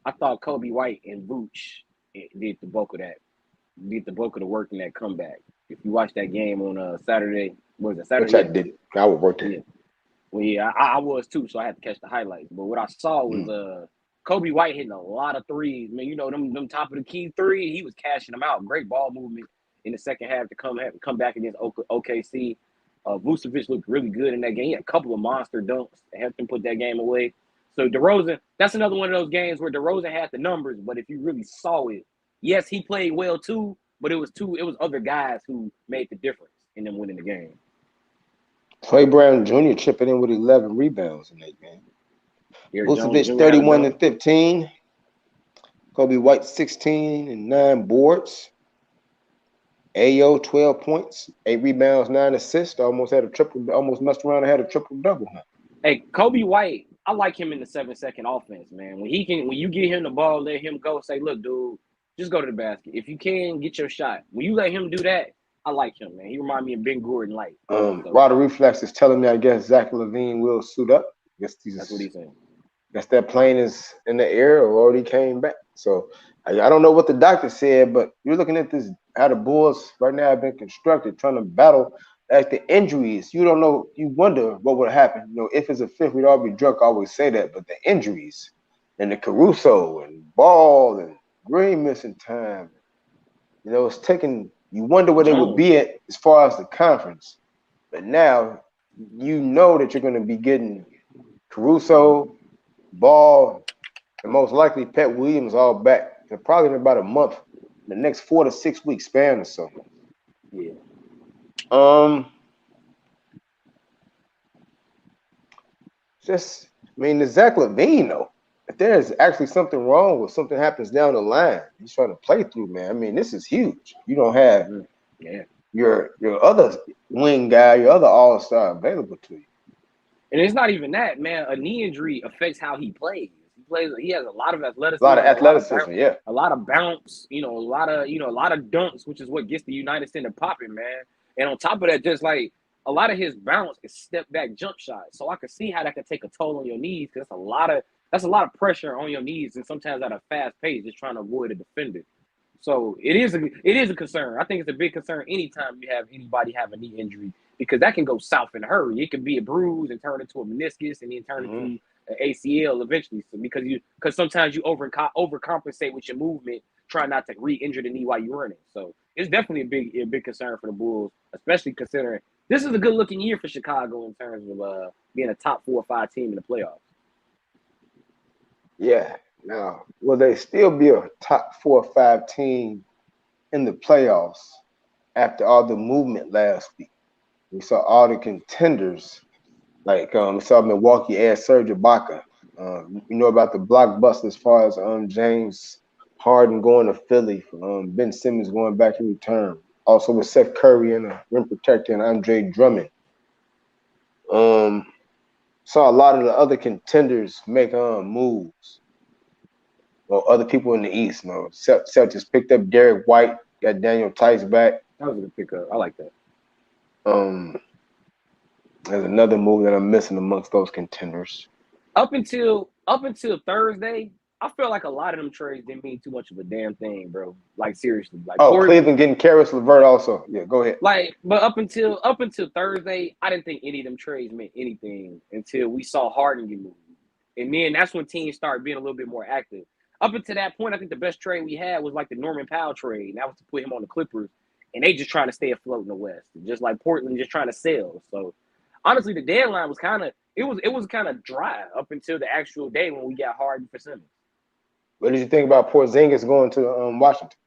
I thought Kobe White and Vooch did the bulk of that. Did the bulk of the work in that comeback. If you watch that game on Saturday, what was it, Saturday? Which I did. I would work it. Well, yeah, I was too, so I had to catch the highlights. But what I saw was Kobe White hitting a lot of threes. I mean, them top of the key three, he was cashing them out. Great ball movement in the second half to come back against OKC. Vucevic looked really good in that game. He had a couple of monster dunks that helped him put that game away. So DeRozan, that's another one of those games where DeRozan had the numbers, but if you really saw it, yes, he played well too, but it was other guys who made the difference in them winning the game. Clay Brown Jr. chipping in with 11 rebounds in that game. Vucevic 31 and 15. Kobe White 16 and 9 boards. Ayo 12 points, 8 rebounds, 9 assists. Almost messed around and had a triple double. Hey, Kobe White, I like him in the 7-second offense, man. When you get him the ball, let him go. Say, look, dude, just go to the basket. If you can, get your shot. When you let him do that, I like him, man. He reminds me of Ben Gordon light. Ryder Reflex is telling me, I guess Zach LaVine will suit up. That's what he's saying. Guess that plane is in the air or already came back. So I don't know what the doctor said, but you're looking at this, how the Bulls right now have been constructed, trying to battle at the injuries. You don't know, you wonder what would happen. If it's a fifth, we'd all be drunk. I always say that, but the injuries and the Caruso and Ball and Green missing time, it's taking. You wonder where they would be at as far as the conference. But now you know that you're going to be getting Caruso, Ball, and most likely Pat Williams all back. And probably in about a month, the next 4 to 6 week span or so. Yeah. The Zach LaVine though. there's actually something wrong or something happens down the line, he's trying to play through, man. I mean, this is huge. You don't have your other wing guy, your other all-star available to you. And it's not even that, man. A knee injury affects how he plays. He has a lot of athleticism. A lot of bounce, a lot of dunks, which is what gets the United Center popping, man. And on top of that, just like a lot of his bounce is step back jump shots. So I can see how that can take a toll on your knees, because that's a lot of pressure on your knees, and sometimes at a fast pace, just trying to avoid a defender. So it is a concern. I think it's a big concern anytime you have anybody have a knee injury, because that can go south in a hurry. It can be a bruise and turn into a meniscus, and then turn into an ACL eventually. So because sometimes you overcompensate with your movement, try not to re-injure the knee while you're running. So it's definitely a big concern for the Bulls, especially considering this is a good looking year for Chicago in terms of being a top 4 or 5 team in the playoffs. Yeah. Now, will they still be a top 4 or 5 team in the playoffs after all the movement last week? We saw all the contenders, like we saw Milwaukee add Serge Ibaka. You know about the blockbuster as far as James Harden going to Philly, Ben Simmons going back in return. Also with Seth Curry and a rim protector and Andre Drummond. Saw a lot of the other contenders make moves. Well, other people in the East, Celtics picked up Derek White, got Daniel Tice back. That was a good pickup. I like that. There's another move that I'm missing amongst those contenders. Up until Thursday, I felt like a lot of them trades didn't mean too much of a damn thing, bro. Like seriously. Like Cleveland getting Caris LeVert also. Yeah, go ahead. But up until Thursday, I didn't think any of them trades meant anything until we saw Harden get moved. And then that's when teams started being a little bit more active. Up until that point, I think the best trade we had was like the Norman Powell trade. And that was to put him on the Clippers. And they just trying to stay afloat in the West. Just like Portland just trying to sell. So honestly, the deadline was kind of dry up until the actual day when we got Harden for Simmons. What did you think about Porzingis going to Washington?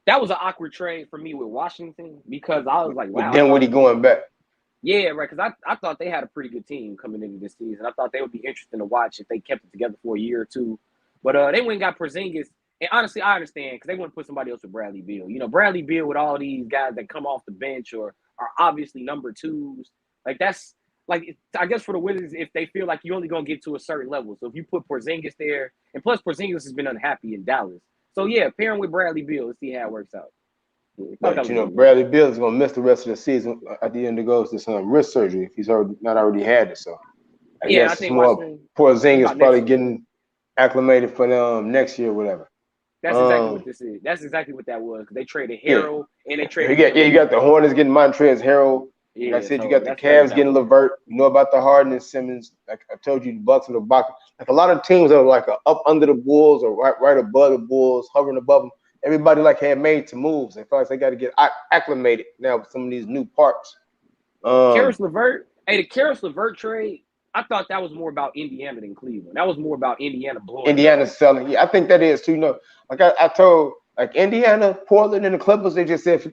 That was an awkward trade for me with Washington, because I was like, wow. But then when he going back? Yeah, right, because I thought they had a pretty good team coming into this season. I thought they would be interesting to watch if they kept it together for a year or two. But they went and got Porzingis. And honestly, I understand, because they wouldn't put somebody else with Bradley Beal. Bradley Beal with all these guys that come off the bench or are obviously number 2s. Like, that's like, I guess for the Wizards, if they feel like you're only going to get to a certain level. So if you put Porzingis there, and plus Porzingis has been unhappy in Dallas. So yeah, pair him with Bradley Beal. Let's see how it works out. But Bradley Beal is going to miss the rest of the season at the end of this wrist surgery if he's not already had it. So I guess it's more Porzingis probably getting acclimated for next year or whatever. That's exactly what this is. That's exactly what that was. They traded Harrell and they traded. You got the Hornets getting Montrezl Harrell. Like I said, you got the Cavs getting LeVert. You know about the Harden and Simmons. Like I told you, the Bucks and the Bucks. Like a lot of teams are like up under the Bulls or right above the Bulls, hovering above them. Everybody had made some moves. They feel like they got to get acclimated now with some of these new parts. Caris LeVert. Hey, the Caris LeVert trade, I thought that was more about Indiana than Cleveland. That was more about Indiana blowing. Indiana selling. Yeah, I think that is too. Like I told, like Indiana, Portland, and the Clippers, they just said,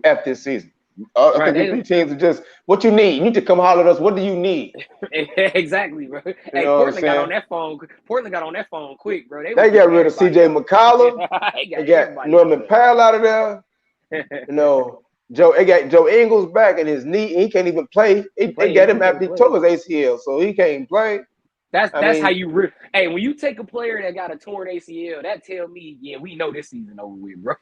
F this season. I think these teams are just what you need. You need to come holler at us. What do you need? Exactly, bro. Hey, Portland got on that phone. Portland got on that phone quick, bro. They got rid of CJ McCollum. They got Norman Powell out of there. They got Joe Ingles back, and his knee, he can't even play. They got him after he tore his ACL, so he can't play. That's how you hey, when you take a player that got a torn ACL, that tell me, yeah, we know this season over with, bro.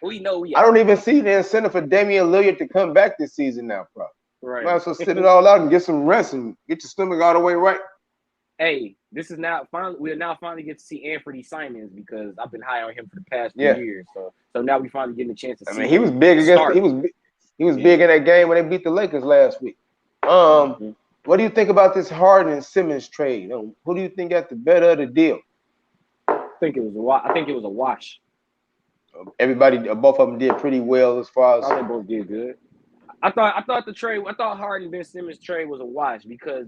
We know I don't even see the incentive for Damian Lillard to come back this season now, bro. Right. Might as well sit it all out and get some rest and get your stomach all the way right. Hey, this is now finally get to see Anthony Simons, because I've been high on him for the past few years. So now we finally getting a chance to see. He was big he was big in that game when they beat the Lakers last week. What do you think about this Harden and Simmons trade? Who do you think got the better of the deal? I think it was a wash. Both of them did pretty well as far as. They both did good. I thought Harden Ben Simmons trade was a wash, because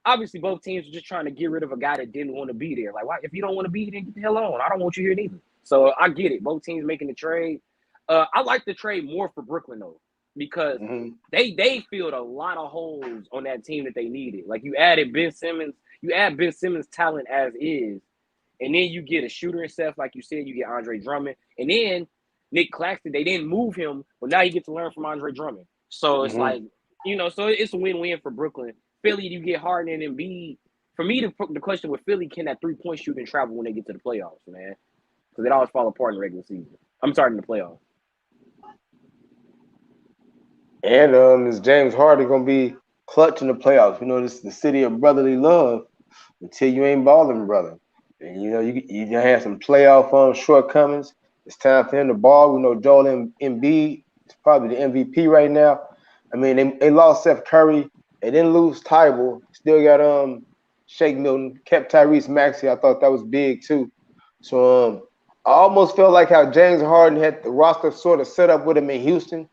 obviously both teams were just trying to get rid of a guy that didn't want to be there. Like, why? If you don't want to be here, then get the hell on. I don't want you here neither. So I get it. Both teams making the trade. I like the trade more for Brooklyn though, because they filled a lot of holes on that team that they needed. Like, you added Ben Simmons, You add Ben Simmons' talent as is, and then you get a shooter and stuff, like you said, you get Andre Drummond, and then Nick Claxton, they didn't move him, but now you get to learn from Andre Drummond. So it's like, so it's a win-win for Brooklyn. Philly, you get Harden and Embiid. For me, the question with Philly, can that three-point shooting travel when they get to the playoffs, man? Because it always fall apart in the regular season. I'm starting the playoffs. And is James Harden gonna be clutch in the playoffs? You know, this is the city of brotherly love until you ain't balling, brother. And you know, you have some playoff shortcomings. It's time for him to ball. We know Joel Embiid is probably the MVP right now. I mean, they lost Seth Curry. They didn't lose Tybal. Still got Shake Milton. Kept Tyrese Maxey. I thought that was big too. So I almost felt like how James Harden had the roster sort of set up with him in Houston.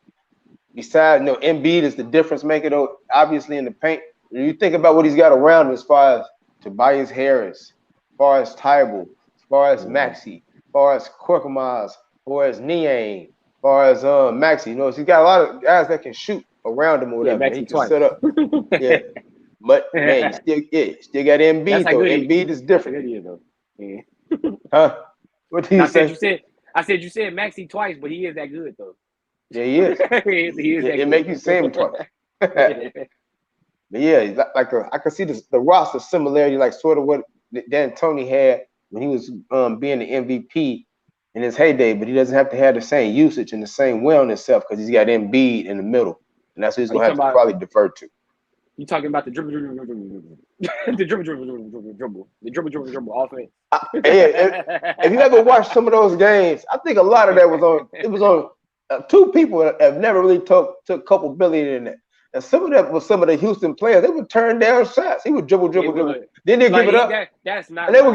Besides, Embiid is the difference maker, though, obviously in the paint. When you think about what he's got around him as far as Tobias Harris, as far as Tybal, as far as Maxey, as far as Korkmaz, as far as Niang, as far as Maxey. He's got a lot of guys that can shoot around him or whatever. Yeah, he can set up. Yeah. But, man, you still got Embiid, though. Embiid is different. Yeah. Huh? What did you say? I said you said Maxey twice, but he is that good, though. Yeah, he is. he is it make you say him twice. But yeah, I can see the roster similarity, like sort of what D'Antoni had when he was being the MVP in his heyday, but he doesn't have to have the same usage and the same will on himself because he's got Embiid in the middle, and that's what he's gonna have to probably defer to. You talking about the dribble offense? If you ever watched some of those games, I think a lot of that was on. Two people have never really took culpability in that. And some of that was some of the Houston players. They would turn down shots. He would dribble. Then they give it up. That's not. And they would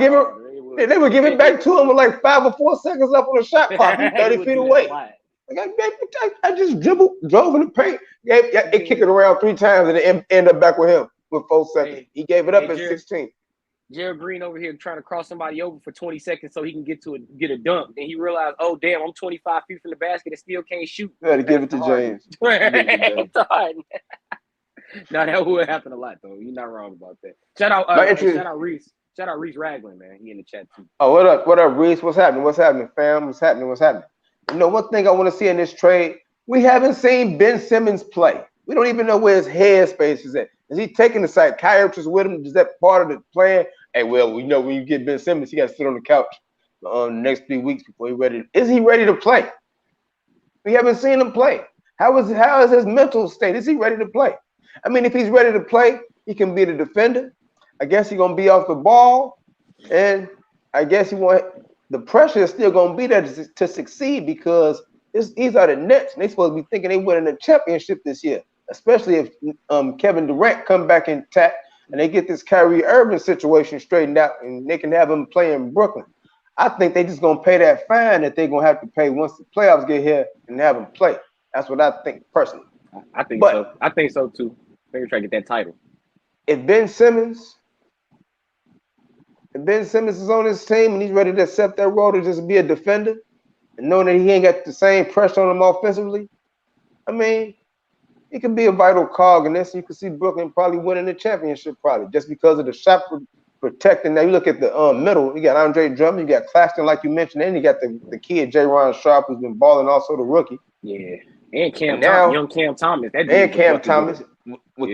give it back to him with like 5 or 4 seconds up on the shot clock. He's 30 feet away. I just drove in the paint. It kicked it around 3 times and it ended up back with him with 4 seconds. He gave it up at 16. Gerald Green over here trying to cross somebody over for 20 seconds so he can get a dunk. And he realized, oh, damn, I'm 25 feet from the basket and still can't shoot. You got to give it to James. Now, that would happen a lot, though. You're not wrong about that. Shout out Reese. Shout out Reese Ragland, man. He in the chat, too. Oh, what up, Reese? What's happening, fam? What's happening? One thing I want to see in this trade, we haven't seen Ben Simmons play. We don't even know where his headspace is at. Is he taking the psychiatrist with him? Is that part of the plan? Hey, well, we know when you get Ben Simmons, he got to sit on the couch the next 3 weeks before he's ready. Is he ready to play? We haven't seen him play. How is his mental state? Is he ready to play? I mean, if he's ready to play, he can be the defender. I guess he's going to be off the ball. And I guess the pressure is still going to be there to succeed because these are the Nets. And they're supposed to be thinking they winning the championship this year. Especially if Kevin Durant come back intact and they get this Kyrie Irving situation straightened out and they can have him play in Brooklyn. I think they just going to pay that fine that they're going to have to pay once the playoffs get here and have him play. That's what I think personally. I think so. I think so, too. They're trying to get that title. If Ben Simmons is on his team and he's ready to accept that role to just be a defender and knowing that he ain't got the same pressure on him offensively, I mean, he can be a vital cog in this. You can see Brooklyn probably winning the championship probably just because of the shot protecting. Now you look at the middle, you got Andre Drummond, you got Claxton like you mentioned, and you got the kid J-Ron Sharp who's been balling, also the rookie. Yeah, and young Cam Thomas.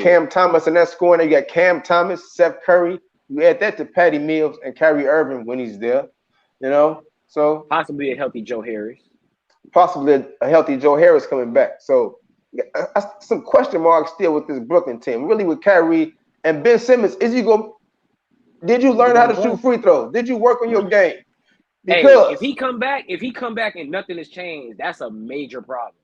Cam Thomas and that scoring, you got Cam Thomas, Seth Curry. You add that to Patty Mills and Kyrie Irving when he's there, So possibly a healthy Joe Harris. Possibly a healthy Joe Harris coming back. So some question marks still with this Brooklyn team. Really with Kyrie and Ben Simmons, did you learn how to shoot free throws? Did you work on your game? Because if he come back and nothing has changed, that's a major problem.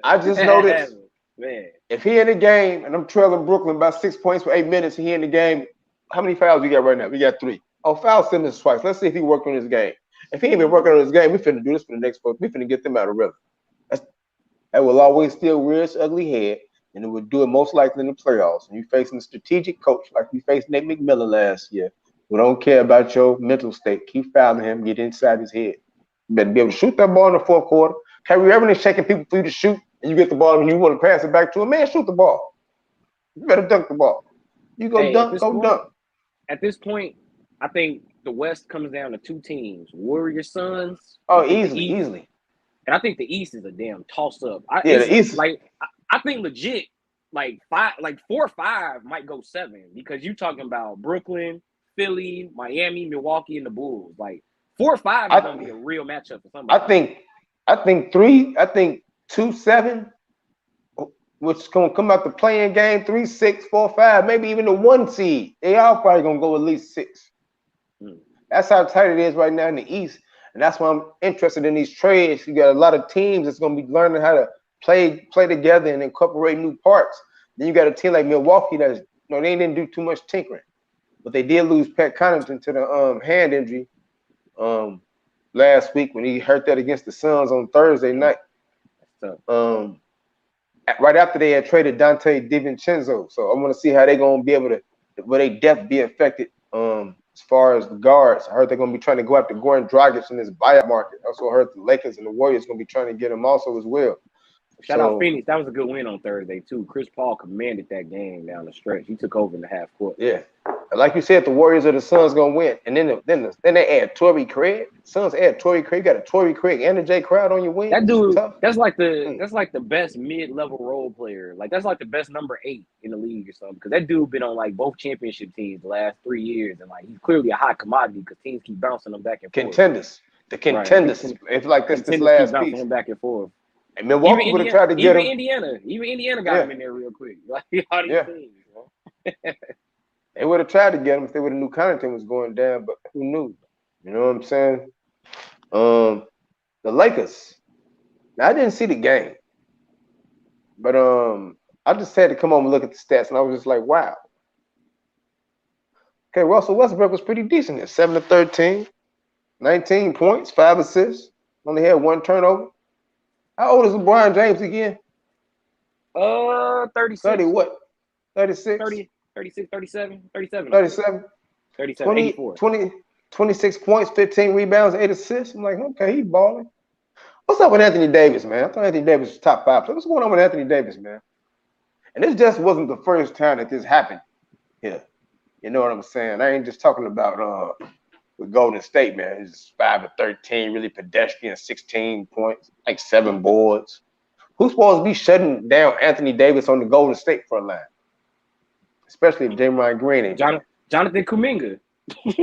I just noticed, man, if he in the game and I'm trailing Brooklyn by 6 points for 8 minutes, he in the game. How many fouls we got right now? We got 3. Oh, foul Simmons twice. Let's see if he worked on his game. If he ain't been working on his game, we finna do this for the next 4. We finna get them out of rhythm. That will always still rear its ugly head, and it would do it most likely in the playoffs. And you facing a strategic coach like we faced Nate McMillan last year, who don't care about your mental state. Keep fouling him, get inside his head. You better be able to shoot that ball in the fourth quarter. Kyrie Irving is shaking people for you to shoot, and you get the ball and you want to pass it back to him. Man, shoot the ball. You better dunk the ball. You go dunk, go dunk. at this point, I think the West comes down to two teams: Warriors, Suns. Oh, easily. And I think the East is a damn toss up. The East. I think legit, like 4 or 5 might go 7 because you talking about Brooklyn, Philly, Miami, Milwaukee, and the Bulls. Like 4 or 5 is gonna be a real matchup for somebody. I think 3. I think 2, 7, which is gonna come out the playing game. 3, 6, 4, 5, maybe even the 1 seed. They all probably gonna go at least 6. That's how tight it is right now in the East. And that's why I'm interested in these trades. You got a lot of teams that's going to be learning how to play together and incorporate new parts. Then you got a team like Milwaukee that's, they didn't do too much tinkering, but they did lose Pat Connaughton to the hand injury last week when he hurt that against the Suns on Thursday night. Right after they had traded Dante DiVincenzo, so I want to see how they're going to be able to, will they depth be affected as far as the guards. I heard they're going to be trying to go after Goran Dragic in this buyout market. I also heard the Lakers and the Warriors going to be trying to get him also as well. Shout out Phoenix. That was a good win on Thursday, too. Chris Paul commanded that game down the stretch. He took over in the half court. Yeah. Like you said, the Warriors or the Suns going to win. And then they add Torrey Craig. Suns add Torrey Craig. You got a Torrey Craig and a Jay Crowder on your wing. That dude, that's like the best mid-level role player. Like, that's like the best number 8 in the league or something. Because that dude been on, like, both championship teams the last 3 years. And, like, he's clearly a hot commodity because teams keep bouncing him back and forth. Contenders. The contenders. Right. It's like this last piece. Him back and forth. And Milwaukee would have tried to get him. Even Indiana got him in there real quick. Like, all these teams, They would have tried to get him if they would have knew Connaughton was going down, but who knew? You know what I'm saying? The Lakers. Now, I didn't see the game, but I just had to come home and look at the stats, and I was just like, wow. Okay, Russell Westbrook was pretty decent there. 7 of 13, 19 points, 5 assists, only had 1 turnover. How old is LeBron James again? 36. 30 what? 36? 30, 36, 37, 37. 37? 37, 84. 26 points, 15 rebounds, 8 assists. I'm like, okay, he's balling. What's up with Anthony Davis, man? I thought Anthony Davis was top 5. So what's going on with Anthony Davis, man? And this just wasn't the first time that this happened here. You know what I'm saying? I ain't just talking about with Golden State, man. It's 5 of 13, really pedestrian, 16 points, like 7 boards. Who's supposed to be shutting down Anthony Davis on the Golden State front line? Especially if Draymond Green and Jonathan Kuminga.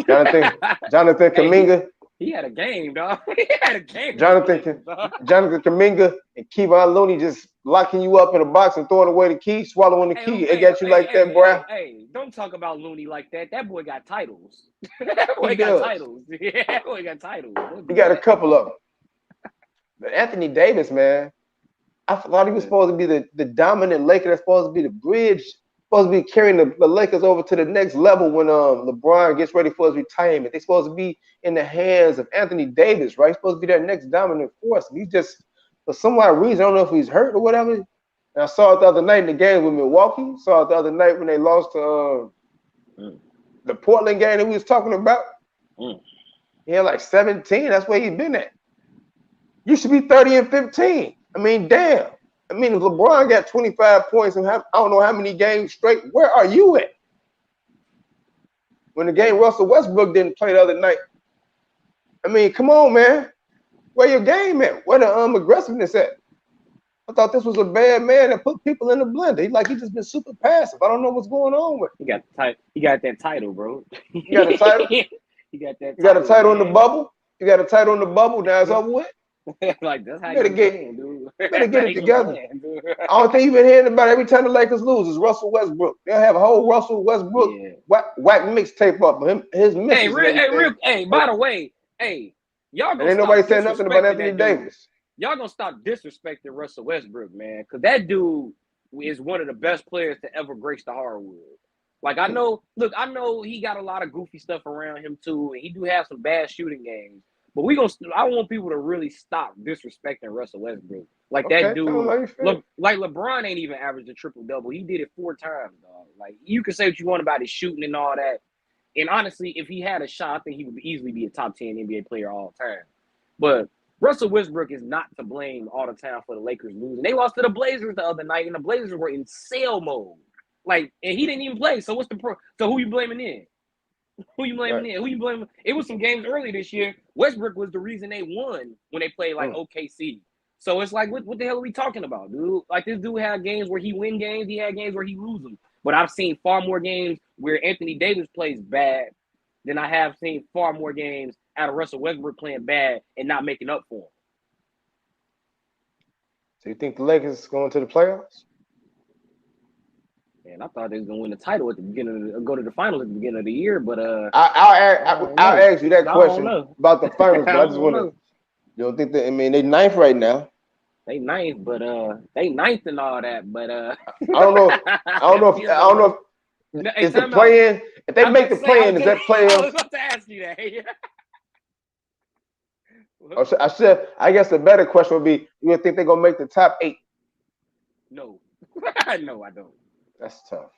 Jonathan Kuminga. He had a game, dog. He had a game. Jonathan Kuminga and Kevon Looney just locking you up in a box and throwing away the key, swallowing the key. It got you like that, bro. Hey, don't talk about Looney like that. That boy got titles. That boy got titles. Yeah, that boy got titles. He got a couple of them. But Anthony Davis, man, I thought he was supposed to be the dominant Laker. That's supposed to be the bridge. Supposed to be carrying the Lakers over to the next level when LeBron gets ready for his retirement. They're supposed to be in the hands of Anthony Davis, right? He's supposed to be that next dominant force. And he just, for some odd reason, I don't know if he's hurt or whatever. And I saw it the other night in the game with Milwaukee. Saw it the other night when they lost to the Portland game that we was talking about. He had like 17. That's where he's been at. You should be 30 and 15. I mean, damn. I mean, if LeBron got 25 points and I don't know how many games straight, where are you at? When the game Russell Westbrook didn't play the other night. I mean, come on, man. Where your game at? Where the aggressiveness at? I thought this was a bad man that put people in the blender. He just been super passive. I don't know what's going on with him. He got that title, bro. You got a title? He got that title. You got a title in the bubble? You got a title in the bubble, now it's over with? Like, that's how you playing, dude. Better get it together. I don't think you've been hearing about every time the Lakers lose is Russell Westbrook. They'll have a whole Russell Westbrook whack mixtape up. His by the way, y'all gonna ain't nobody saying nothing about Anthony Davis. Y'all gonna stop disrespecting Russell Westbrook, man, because that dude is one of the best players to ever grace the hardwood. Like, I know he got a lot of goofy stuff around him too, and he do have some bad shooting games. But I want people to really stop disrespecting Russell Westbrook. Like, that dude, like LeBron ain't even averaged a triple-double. He did it 4 times, dog. Like, you can say what you want about his shooting and all that. And honestly, if he had a shot, I think he would easily be a top 10 NBA player all time. But Russell Westbrook is not to blame all the time for the Lakers losing. They lost to the Blazers the other night, and the Blazers were in sale mode. Like, and he didn't even play. So so who you blaming then? Who you blaming then? Who you blaming? It was some games early this year. Westbrook was the reason they won when they played like OKC. So it's like, what the hell are we talking about, dude? Like, this dude had games where he win games. He had games where he lose them. But I've seen far more games where Anthony Davis plays bad than I have seen far more games out of Russell Westbrook playing bad and not making up for him. So you think the Lakers going to the playoffs? Man, I thought they was gonna win the title at the beginning, go to the finals at the beginning of the year. But I'll ask you that question about the finals. But I just want to. You don't think that? I mean, they ninth right now. They ninth, but they ninth and all that. But I don't know. I don't know. If is the play-in? If they make the play-in, is that play-in? I was about to ask you that. I guess the better question would be: you would think they're gonna make the top 8? No, no, I don't. That's tough.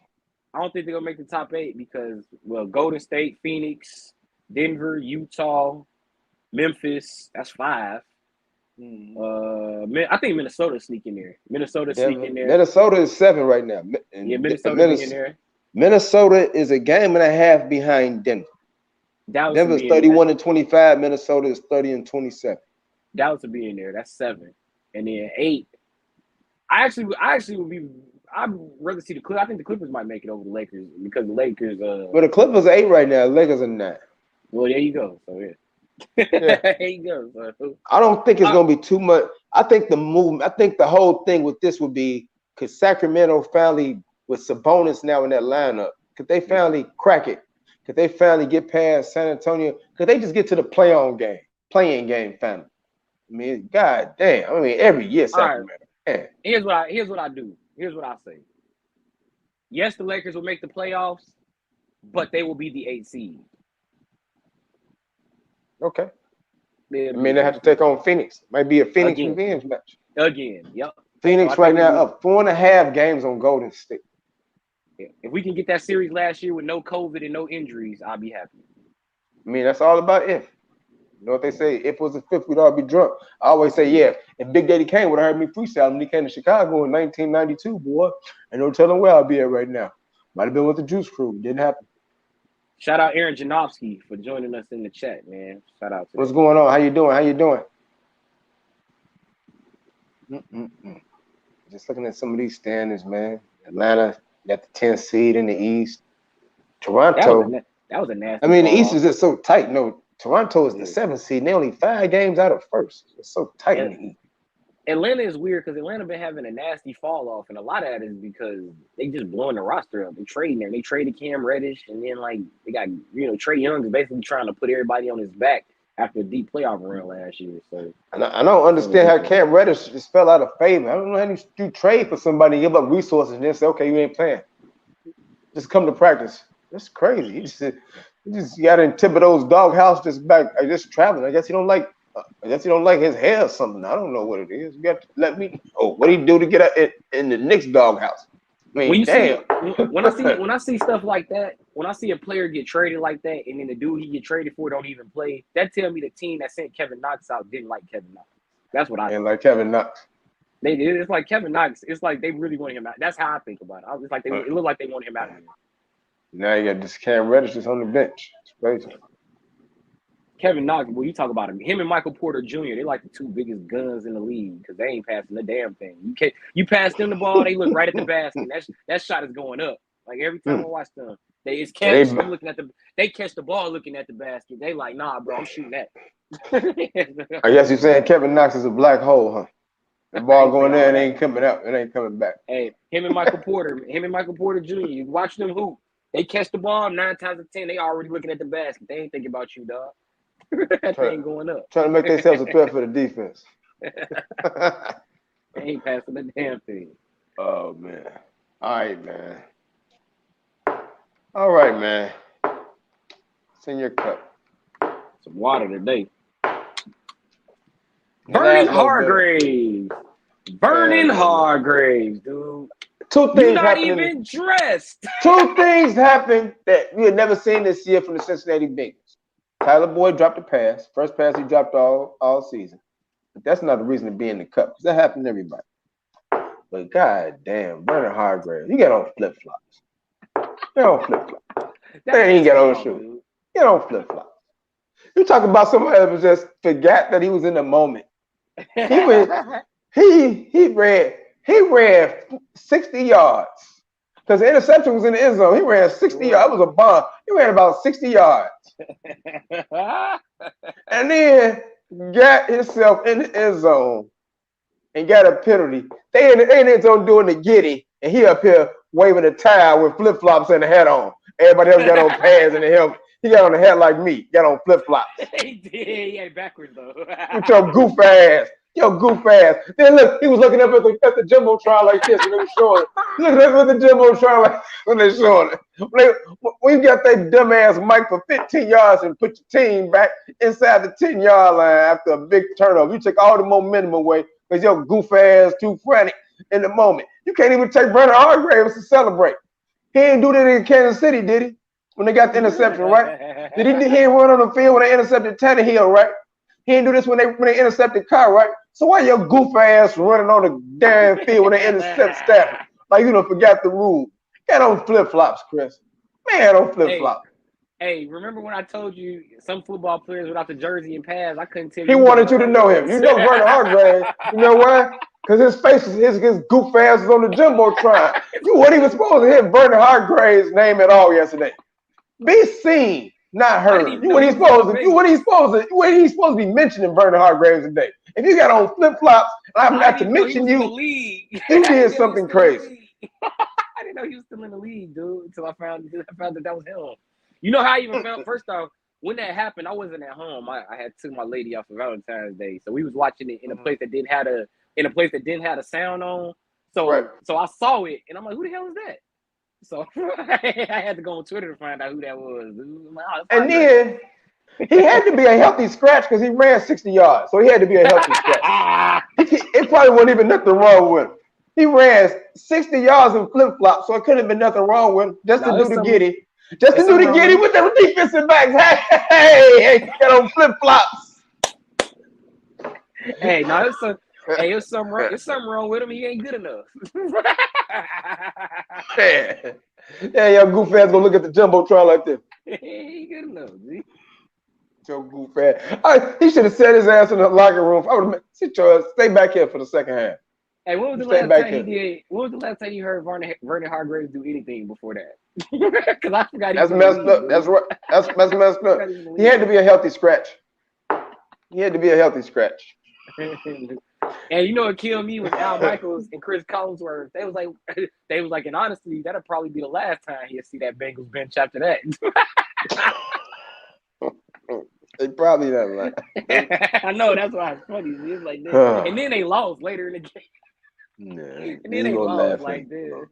I don't think they're gonna make the top 8 because, well, Golden State, Phoenix, Denver, Utah, Memphis. That's 5. I think Minnesota sneak in there. Minnesota is 7 right now. Minnesota in there. Minnesota is a game and a half behind Denver. Denver's 31-25. Minnesota is 30-27. Dallas would be in there. That's 7, and then 8. I actually would be. I'd rather see the Clippers. I think the Clippers might make it over the Lakers because the Lakers. But the Clippers are 8 right now. The Lakers are 9. Well, there you go. So there you go. So. I don't think it's gonna be too much. I think the movement. I think the whole thing with this would be because Sacramento finally, with Sabonis now in that lineup, could they finally crack it? Could they finally get past San Antonio? Could they just get to the playing game finally? I mean, god damn. I mean, every year Sacramento. Right. Here's what I do. Here's what I say. Yes, the Lakers will make the playoffs, but they will be the 8th seed. Okay. I mean, they have to take on Phoenix. Might be a Phoenix revenge match. Again, yep. Phoenix right now up 4.5 games on Golden State. Yeah. If we can get that series last year with no COVID and no injuries, I'll be happy. I mean, that's all about if. You know what they say? If it was a fifth, we'd all be drunk. I always say, yeah, if Big Daddy Kane would have heard me freestyle when he came to Chicago in 1992, boy, and no telling where I'll be at right now. Might have been with the Juice Crew. Didn't happen. Shout out Aaron Janowski for joining us in the chat, man. Shout out to What's going on? How you doing? Just looking at some of these standings, man. Atlanta got the 10th seed in the East. Toronto. That was a nasty. I mean, the East is just so tight. No, Toronto is the 7th seed. And they're only 5 games out of first. It's so tight in the East. Atlanta is weird because Atlanta been having a nasty fall off, and a lot of that is because they just blowing the roster up. They trading there. They traded Cam Reddish, and then they got Trae Young is basically trying to put everybody on his back after a deep playoff run last year. So I don't understand how Cam Reddish just fell out of favor. I don't know how you trade for somebody, give up resources, and then say, okay, you ain't playing. Just come to practice. That's crazy. He just got in Thibodeau's doghouse, just traveling. I guess he don't like his hair or something. I don't know what it is. You got to let me. Oh, what do he do to get out in the Knicks doghouse? I mean, when I see stuff like that, when I see a player get traded like that, and then the dude he get traded for don't even play, that tell me the team that sent Kevin Knox out didn't like Kevin Knox. That's what I think. Like Kevin Knox. They did. It's like Kevin Knox. It's like they really want him out. That's how I think about it. It's like it looked like they want him out of here. Now you got this Cam Reddish just on the bench. It's crazy. Kevin Knox, well, you talk about him and Michael Porter Jr., they like the 2 biggest guns in the league because they ain't passing the damn thing. You pass them the ball, they look right at the basket. That shot is going up. Like every time I watch them, they catch the ball looking at the basket. They like, nah, bro, I'm shooting that. I guess you're saying Kevin Knox is a black hole, huh? The ball going there and ain't coming up. It ain't coming back. Hey, him and Michael Porter Jr., you watch them hoop. They catch the ball 9 times out of 10. They already looking at the basket. They ain't thinking about you, dog. That thing going up. Trying to make themselves a threat for the defense. They ain't passing the damn thing. Oh, man. All right, man. It's in your cup. Some water today. Vernon Hargreaves. Vernon Hargreaves, dude. 2 things You're not happened. Even dressed. 2 things happened that we had never seen this year from the Cincinnati Bengals. Tyler Boyd dropped a pass. First pass he dropped all season. But that's not the reason to be in the cup, because that happened to everybody. But god damn, Vernon Hargreaves, you got on flip-flops. They ain't got on shoes. Get on flip flops. You talk about somebody that just forgot that he was in the moment. He ran 60 yards. Because the interception was in the end zone. He ran 60 yards. It was a bomb. He ran about 60 yards. And then got himself in the end zone and got a penalty. They in the end zone doing the giddy, and he up here waving a towel with flip-flops and a hat on. Everybody else got on pads and the helmet. He got on the hat like me. Got on flip-flops. He did. He had backwards, though. With your goof ass. Yo, goof ass. Then look, he was looking up at the Jumbotron like this when they were showing it. Looking up at the Jumbotron like when they're showing it. When you got that dumbass mic for 15 yards and put your team back inside the 10-yard line after a big turnover, you take all the momentum away because your goof ass too frantic in the moment. You can't even take Bernard Hargraves to celebrate. He didn't do that in Kansas City, did he? When they got the interception, right? He didn't run on the field when they intercepted Tannehill, right? He didn't do this when they intercepted Carr, right? So why your goof ass running on the damn field when they intercept Stafford? Like you done forgot the rule. Get on flip-flops, Chris. Man, on flip-flops. Hey, remember when I told you some football players without the jersey and pads? I couldn't tell you. He wanted you to know him. You know Bernard Hargraves. You know why? Because his face, his goof ass was on the Jumbotron. You weren't even supposed to hit Bernard Hargraves' name at all yesterday. Be seen, not heard. You weren't supposed to be mentioning Bernard Hargraves today. If you got on flip-flops, and I forgot to mention you, you did something crazy. I didn't know he was still in the league, dude, until I found that was him. You know how I even found, first off, when that happened, I wasn't at home. I had took my lady off for Valentine's Day. So we was watching it in a place that didn't have a sound on. So so I saw it and I'm like, who the hell is that? So I had to go on Twitter to find out who that was, dude. Like, and then he had to be a healthy scratch because he ran 60 yards. So he had to be a healthy scratch. It probably wasn't even nothing wrong with him. He ran 60 yards in flip-flops, so it couldn't have been nothing wrong with him. Just to do the giddy. Just to do the giddy with the defensive backs. Hey, get on flip-flops. Hey, no, there's something wrong with him. He ain't good enough. Yeah, your goof ass gonna look at the Jumbotron like this. He ain't good enough, G. Your goof ass. He should have set his ass in the locker room. I would have sit your ass, stay back here for the second half. Hey, when was the last time you heard Vernon Hargraves do anything before that? Because I forgot. That's messed up. That's right. That's messed up. He had to be a healthy scratch. And you know what killed me was Al Michaels and Chris Collinsworth. They was like, and honestly, that'll probably be the last time he'll see that Bengals bench after that. They probably not right. I know, that's why it's funny. It's like that. And then they lost later in the game. Nah, and then they lost like that.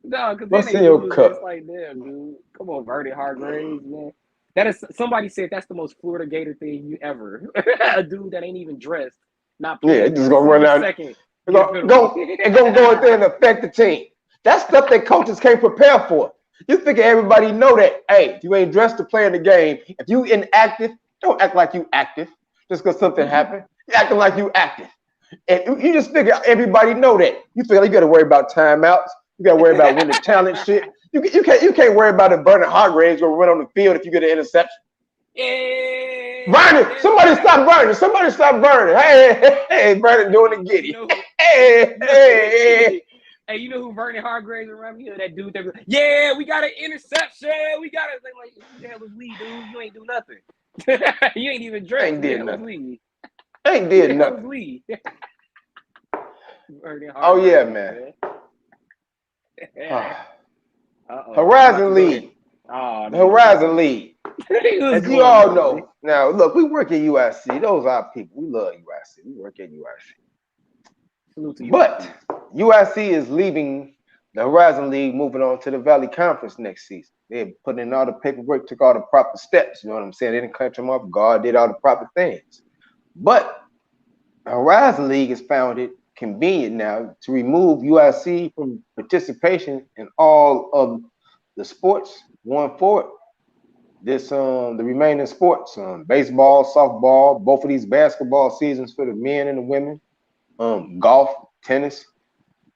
No, because what's then in your cup? It's like that, dude. Come on, Vernon Hargraves, man. That is, somebody said that's the most Florida Gator thing you ever. A dude that ain't even dressed. Not playing. Just gonna run out. Second. Go in there and affect the team. That's stuff that coaches can't prepare for. You figure everybody know that. Hey, you ain't dressed to play in the game. If you inactive, don't act like you active just because something happened. You acting like you active. And you just figure everybody know that. You figure you got to worry about timeouts. You got to worry about winning challenge shit. You can't worry about if Bernard Hargraves gonna run on the field if you get an interception. Vernon, somebody stop Vernon. Somebody stop Vernon. Hey, Vernon doing the giddy. Hey. Hey, you know who Vernon Hargraves around me? That dude that was like, yeah, we got an interception. We got it. Like, who the hell was we, dude? You ain't do nothing. You ain't even dressed. Ain't did nothing. Oh yeah, man. Horizon League. The Horizon League. As you all know, now look, we work at USC. Those are our people. We love USC. We work at USC. But USC is leaving the Horizon League, moving on to the Valley Conference next season. They're putting in all the paperwork, took all the proper steps. You know what I'm saying? They didn't cut them off guard, did all the proper things. But Horizon League has found it convenient now to remove USC from participation in all of the sports going forward. The remaining sports, baseball, softball, both of these basketball seasons for the men and the women, golf, tennis,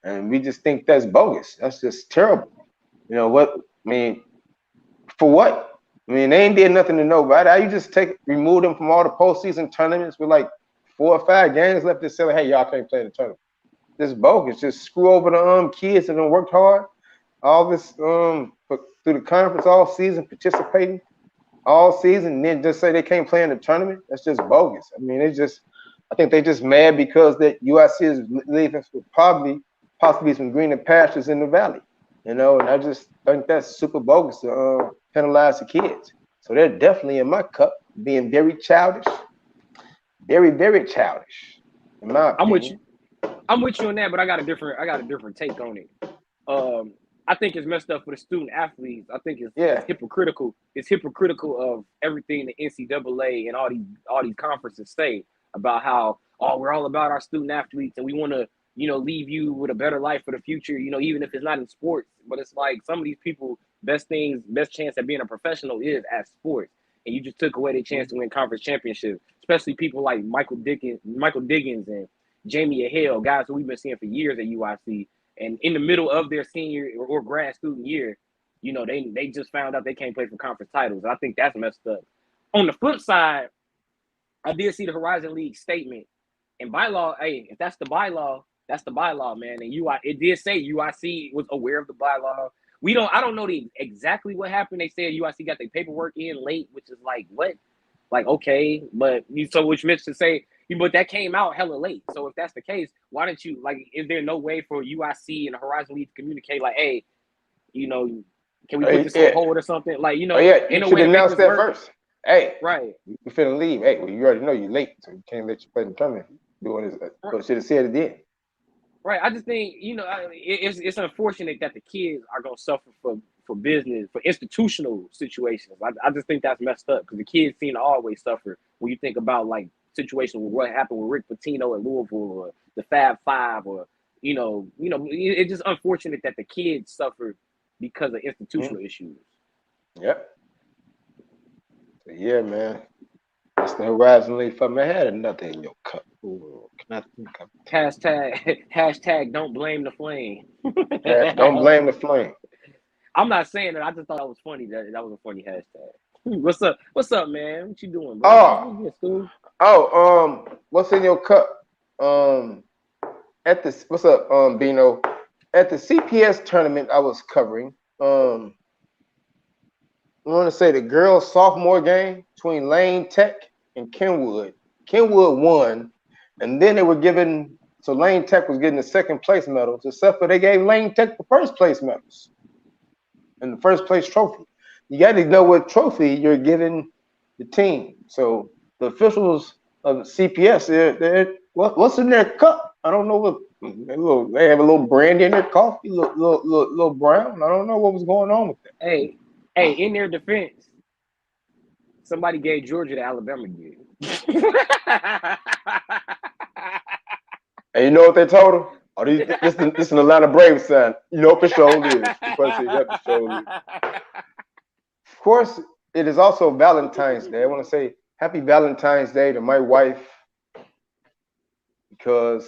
and we just think that's bogus. That's just terrible. You know what? I mean, for what? I mean, they ain't did nothing to nobody. How you just remove them from all the postseason tournaments with like 4 or 5 games left to say, like, hey, y'all can't play the tournament. This bogus. Just screw over the kids that done worked hard all this through the conference all season, participating all season, and then just say they can't play in the tournament. That's just bogus. I mean, I think they just mad because that UIC is leaving for possibly some greener pastures in the valley, and I just think that's super bogus to penalize the kids. So they're definitely in my cup, being very childish, very, very childish. In my opinion. I'm with you on that, but I got a different take on it. I think it's messed up for the student athletes. I think it's hypocritical. It's hypocritical of everything the NCAA and all these conferences say about how we're all about our student athletes and we want to leave you with a better life for the future. Even if it's not in sports, but it's like some of these people best chance at being a professional is at sports, and you just took away their chance to win conference championships. Especially people like Michael Diggins and Jamie Hale, guys who we've been seeing for years at UIC. And in the middle of their senior or grad student year, they just found out they can't play for conference titles. I think that's messed up. On the flip side, I did see the Horizon League statement. And bylaw, hey, if that's the bylaw, man. And it did say UIC was aware of the bylaw. I don't know exactly what happened. They said UIC got their paperwork in late, which is like, what? Like, okay, but which meant to say, but that came out hella late. So if that's the case, why don't you, is there no way for UIC and the Horizon League to communicate, like, hey, can we put this on hold or something? Like, you should announce that first. Hey, right. You finna leave. Hey, well, you already know you're late, so you can't let you play the tournament. Doing this, right. Should have said it then. Right. I just think, it's unfortunate that the kids are gonna suffer for business, for institutional situations. I just think that's messed up because the kids seem to always suffer when you think about like situations with what happened with Rick Pitino at Louisville or the Fab Five or it's just unfortunate that the kids suffer because of institutional issues. Yep. So, yeah, man. That's the Horizon League for me. I had nothing in your cup. Ooh, can I think of it? Hashtag don't blame the flame. Don't blame the flame. I'm not saying that. I just thought that was funny. That was a funny hashtag. What's up? What's up, man? What you doing, bro? What's in your cup? What's up, Bino? At the CPS tournament I was covering, I want to say the girls' sophomore game between Lane Tech and Kenwood. Kenwood won, and then they were so Lane Tech was getting the second place medals, except for they gave Lane Tech the first place medals and the first place trophy. You got to know what trophy you're giving the team. So the officials of CPS, what's in their cup? I don't know what. They have a little brandy in their coffee, little brown. I don't know what was going on with that. Hey, in their defense, somebody gave Georgia the Alabama gig. And you know what they told them? Oh, this is an Atlanta Braves sign. You know for sure it is. Of course, it is also Valentine's Day. I want to say happy Valentine's Day to my wife because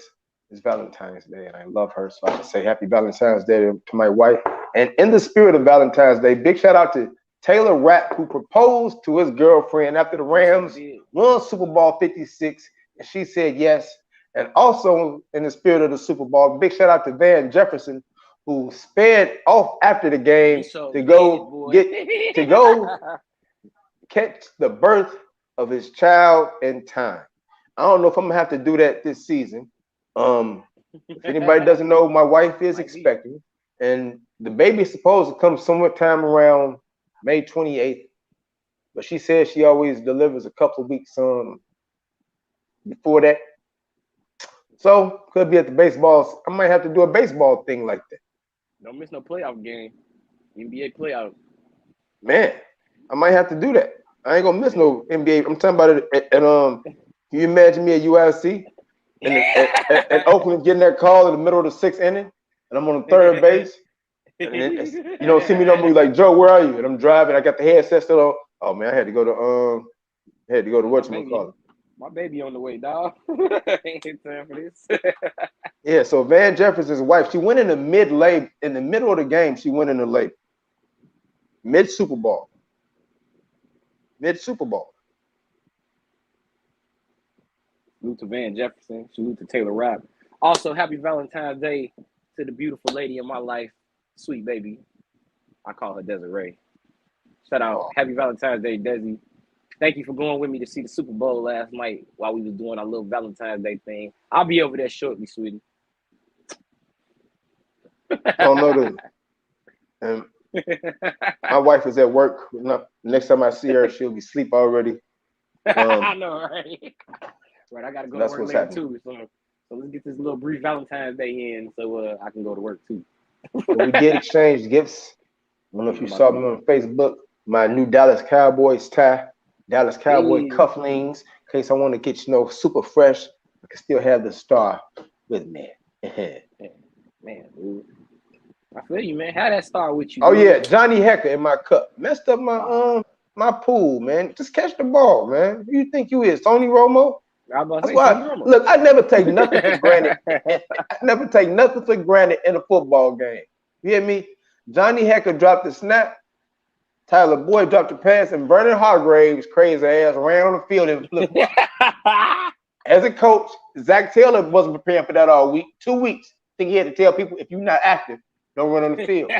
it's Valentine's Day and I love her. So I can say happy Valentine's Day to my wife. And in the spirit of Valentine's Day, big shout out to Taylor Rapp, who proposed to his girlfriend after the Rams won Super Bowl 56, and she said yes. And also in the spirit of the Super Bowl, big shout out to Van Jefferson, who sped off after the game to go catch the birth of his child in time. I don't know if I'm gonna have to do that this season. If anybody doesn't know, my wife is expecting, and the baby is supposed to come sometime around May 28th, but she says she always delivers a couple of weeks before that. So could be at the baseball. I might have to do a baseball thing like that. Don't miss no playoff game. NBA playoff. Man, I might have to do that. I ain't gonna miss no NBA. I'm talking about it. And can you imagine me at USC and Oakland getting that call in the middle of the 6th inning, and I'm on the third base. And you don't see me no more like, Joe, where are you? And I'm driving. I got the headset still on. Oh man, I had to go to whatchamacallit. My baby on the way, dog. Ain't time for this. Yeah, so Van Jefferson's wife, she went in the middle of the game. She went in the late mid Super Bowl. mid-Super Bowl. Salute to Van Jefferson. Salute to Taylor Rapp. Also, happy Valentine's Day to the beautiful lady in my life, sweet baby. I call her Desiree. Shout out. Happy Valentine's Day, Desi. Thank you for going with me to see the Super Bowl last night while we was doing our little Valentine's Day thing. I'll be over there shortly, sweetie. Don't know this. And my wife is at work. Next time I see her, she'll be asleep already. I know, right? Right, I gotta go to work later too. So let's get this little brief Valentine's Day in, so I can go to work too. We did exchange gifts. I don't know if you saw me on Facebook. My new Dallas Cowboys tie, Dallas Cowboy cufflinks. In case I want to get super fresh, I can still have the star with me. Man, dude. I feel you, man. How that star with you? Oh dude? Yeah, Johnny Hekker in my cup messed up my pool, man. Just catch the ball, man. Who you think you is, Tony Romo? That's why. Look, I never take nothing for granted. I never take nothing for granted in a football game. You hear me? Johnny Hekker dropped the snap. Tyler Boyd dropped the pass, and Vernon Hargreaves, crazy ass, ran on the field and flipped. As a coach, Zach Taylor wasn't preparing for that all week. 2 weeks. I think he had to tell people, if you're not active, don't run on the field.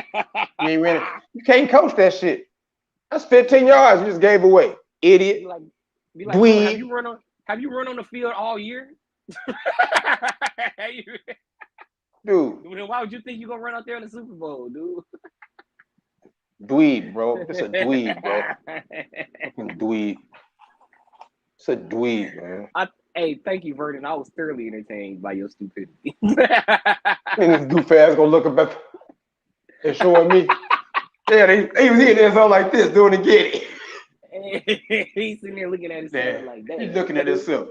You ain't running. You can't coach that shit. That's 15 yards you just gave away. Idiot. Be like, dweeb. Have you run on the field all year? Dude. Why would you think you're going to run out there in the Super Bowl, dude? Dweeb, bro. It's a dweeb, bro. Fucking dweeb. It's a dweeb, man. Hey, thank you, Vernon. I was thoroughly entertained by your stupidity. And this goof ass gonna look up and showing me. Yeah, he was hitting his own like this, doing the giddy. He's sitting there looking at himself like that. He's looking at himself.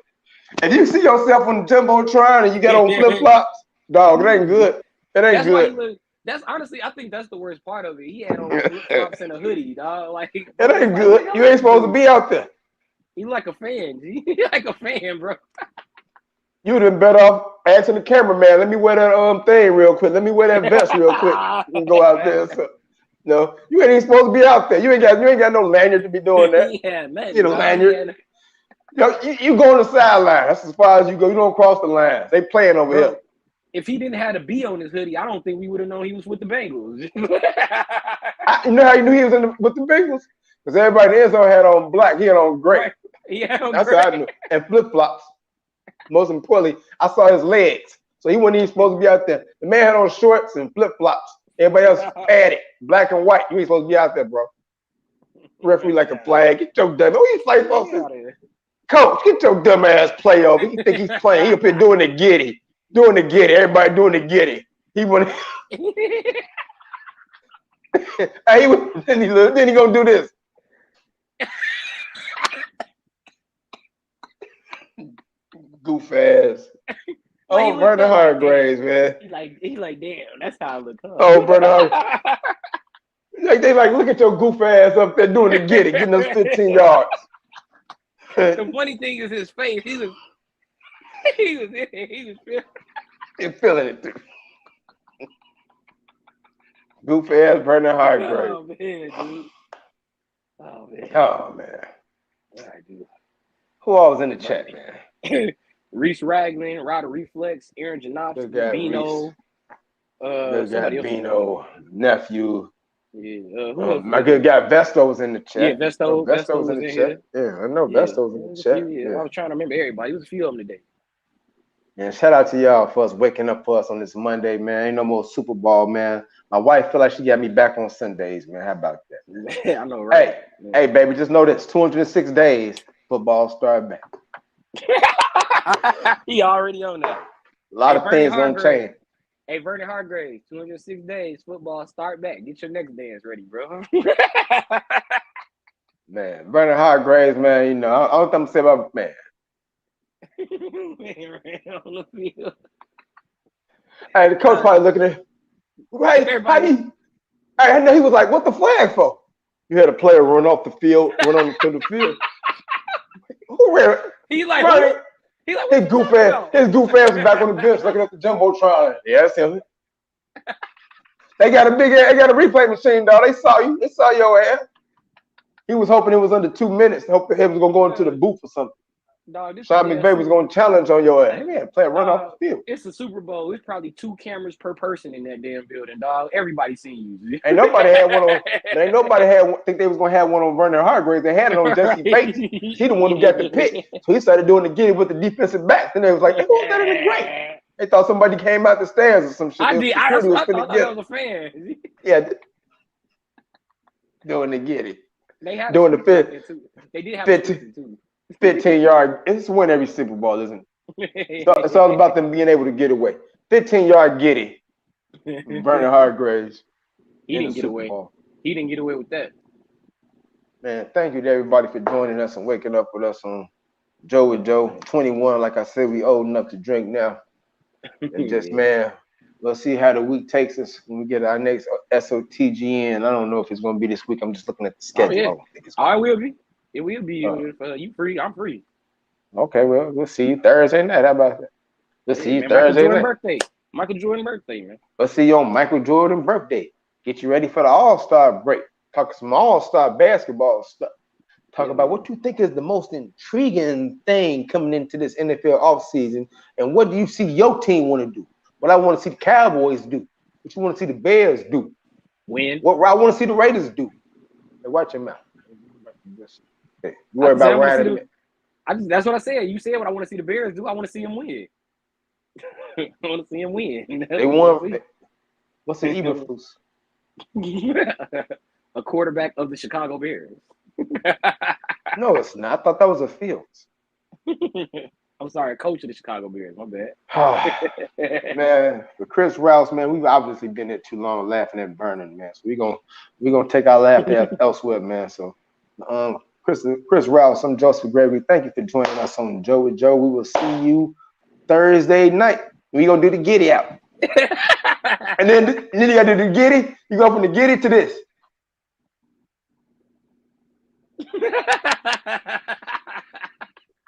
If you see yourself on the Jumbotron and you got on flip flops, dog, it ain't good. It ain't good. That's honestly, I think that's the worst part of it. He had on flip flops and a hoodie, dog. Like it ain't good. You ain't supposed to be out there. You like a fan, G. Like a fan, bro. You would have been better off asking the cameraman, let me wear that thing real quick. Let me wear that vest real quick. You can go out there. So. No, you ain't even supposed to be out there. You ain't got no lanyard to be doing that. Yeah, man. You know, lanyard. You go on the sideline. That's as far as you go. You don't cross the line. They playing over here. If he didn't have a B on his hoodie, I don't think we would have known he was with the Bengals. You know how you knew he was with the Bengals? Because everybody in the end zone had on black. He had on gray. Right. Yeah, that's how I knew. And flip-flops. Most importantly, I saw his legs. So he wasn't even supposed to be out there. The man had on shorts and flip-flops. Everybody else padded, black and white. You ain't supposed to be out there, bro. Referee like a flag. Get your dumb. Who you play for? Coach, get your dumb ass play over. You think he's playing? He up here doing the giddy. Doing the giddy. Everybody doing the giddy. He wanna then he gonna do this. Goof ass. Oh, Vernon Hargreaves, man. He like, damn, that's how I look. Huh? Oh, Vernon Hargreaves. They look at your goof ass up there doing the giddy, getting those 15 yards. The funny thing is his face. He was feeling it too. Goof ass Vernon Hargreaves. Oh man, dude. Oh man. Oh man. All right, dude. Who all was in the chat, man? Reese Ragland, Ryder Reflex, Aaron Janowski, Bino. Bino, nephew. Yeah, my good guy Vesto was in the chat. Yeah, Vesto was in the chat. Yeah, I know Vesto was in the chat. Yeah. I was trying to remember everybody. It was a few of them today. And shout out to y'all for us waking up for us on this Monday, man. Ain't no more Super Bowl, man. My wife feel like she got me back on Sundays, man. How about that? I know, right? Hey, baby, just know this: 206 days, football start back. He already on that. A lot of things gonna change. Hey, Vernon Hargreaves, 206 days, football start back. Get your next dance ready, bro. Man, Vernon Hargreaves, man, you know, I don't think I'm say about man. On the field. Hey, the coach probably looking at him. I know he was like, what the flag for? You had a player run off the field, run on to the field. Who ran? He like, his goof ass was back on the bench looking at the Jumbotron. Yeah, that's him. They got a replay machine, dog. They saw you. They saw your ass. He was hoping it was under 2 minutes. Hoping he was gonna go into the booth or something. Dog, Sean McVay was gonna challenge on your ass. Hey man, play a run off the field. It's a Super Bowl. It's probably 2 cameras per person in that damn building, dog. Everybody seen you. Ain't nobody had one on. Ain't nobody think they was gonna have one on Vernon Hargreaves. They had it on Jesse Bates. He the one who got the pick. So he started doing the giddy with the defensive backs. And they was like, hey, who's that in the great? They thought somebody came out the stairs or some shit. I thought I was a fan. Yeah. Doing the giddy. They had doing the fit. They did have 15-yard. It's a win every Super Bowl, isn't it? So it's all about them being able to get away. 15-yard giddy. Vernon Hargreaves. He didn't get away. He didn't get away with that. Man, thank you to everybody for joining us and waking up with us on Joe with Joe. 21, like I said, we old enough to drink now. And just, man, we'll see how the week takes us when we get our next SOTGN. I don't know if it's going to be this week. I'm just looking at the schedule. I will be. It will be. You free? I'm free. Okay, well, we'll see you Thursday night. How about that? We'll see you Thursday night. Michael Jordan birthday, man. We'll see you on Michael Jordan birthday. Get you ready for the All-Star break. Talk some All-Star basketball stuff. Talk about what you think is the most intriguing thing coming into this NFL offseason, and what do you see your team want to do? What I want to see the Cowboys do. What you want to see the Bears do. Win. What I want to see the Raiders do. Hey, watch your mouth. Hey, you worry about riding it. That's what I said. You said what I want to see the Bears do. I want to see them win. I want to see them win. They won. What's the Eberflus? A quarterback of the Chicago Bears. No, it's not. I thought that was a Fields. I'm sorry, coach of the Chicago Bears. My bad. Man, for Chris Rouse, man, we've obviously been there too long laughing at Vernon, man. So we're gonna take our laugh elsewhere, man. So Chris Rouse, I'm Joseph Gregory. Thank you for joining us on Joe with Joe. We will see you Thursday night. We're gonna do the giddy out. and then you gotta do the giddy. You go from the giddy to this.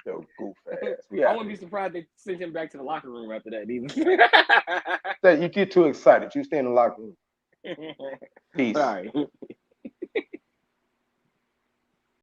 Yo, goof ass. I wouldn't be surprised they sent him back to the locker room after that either. You get too excited. You stay in the locker room. Peace. All right.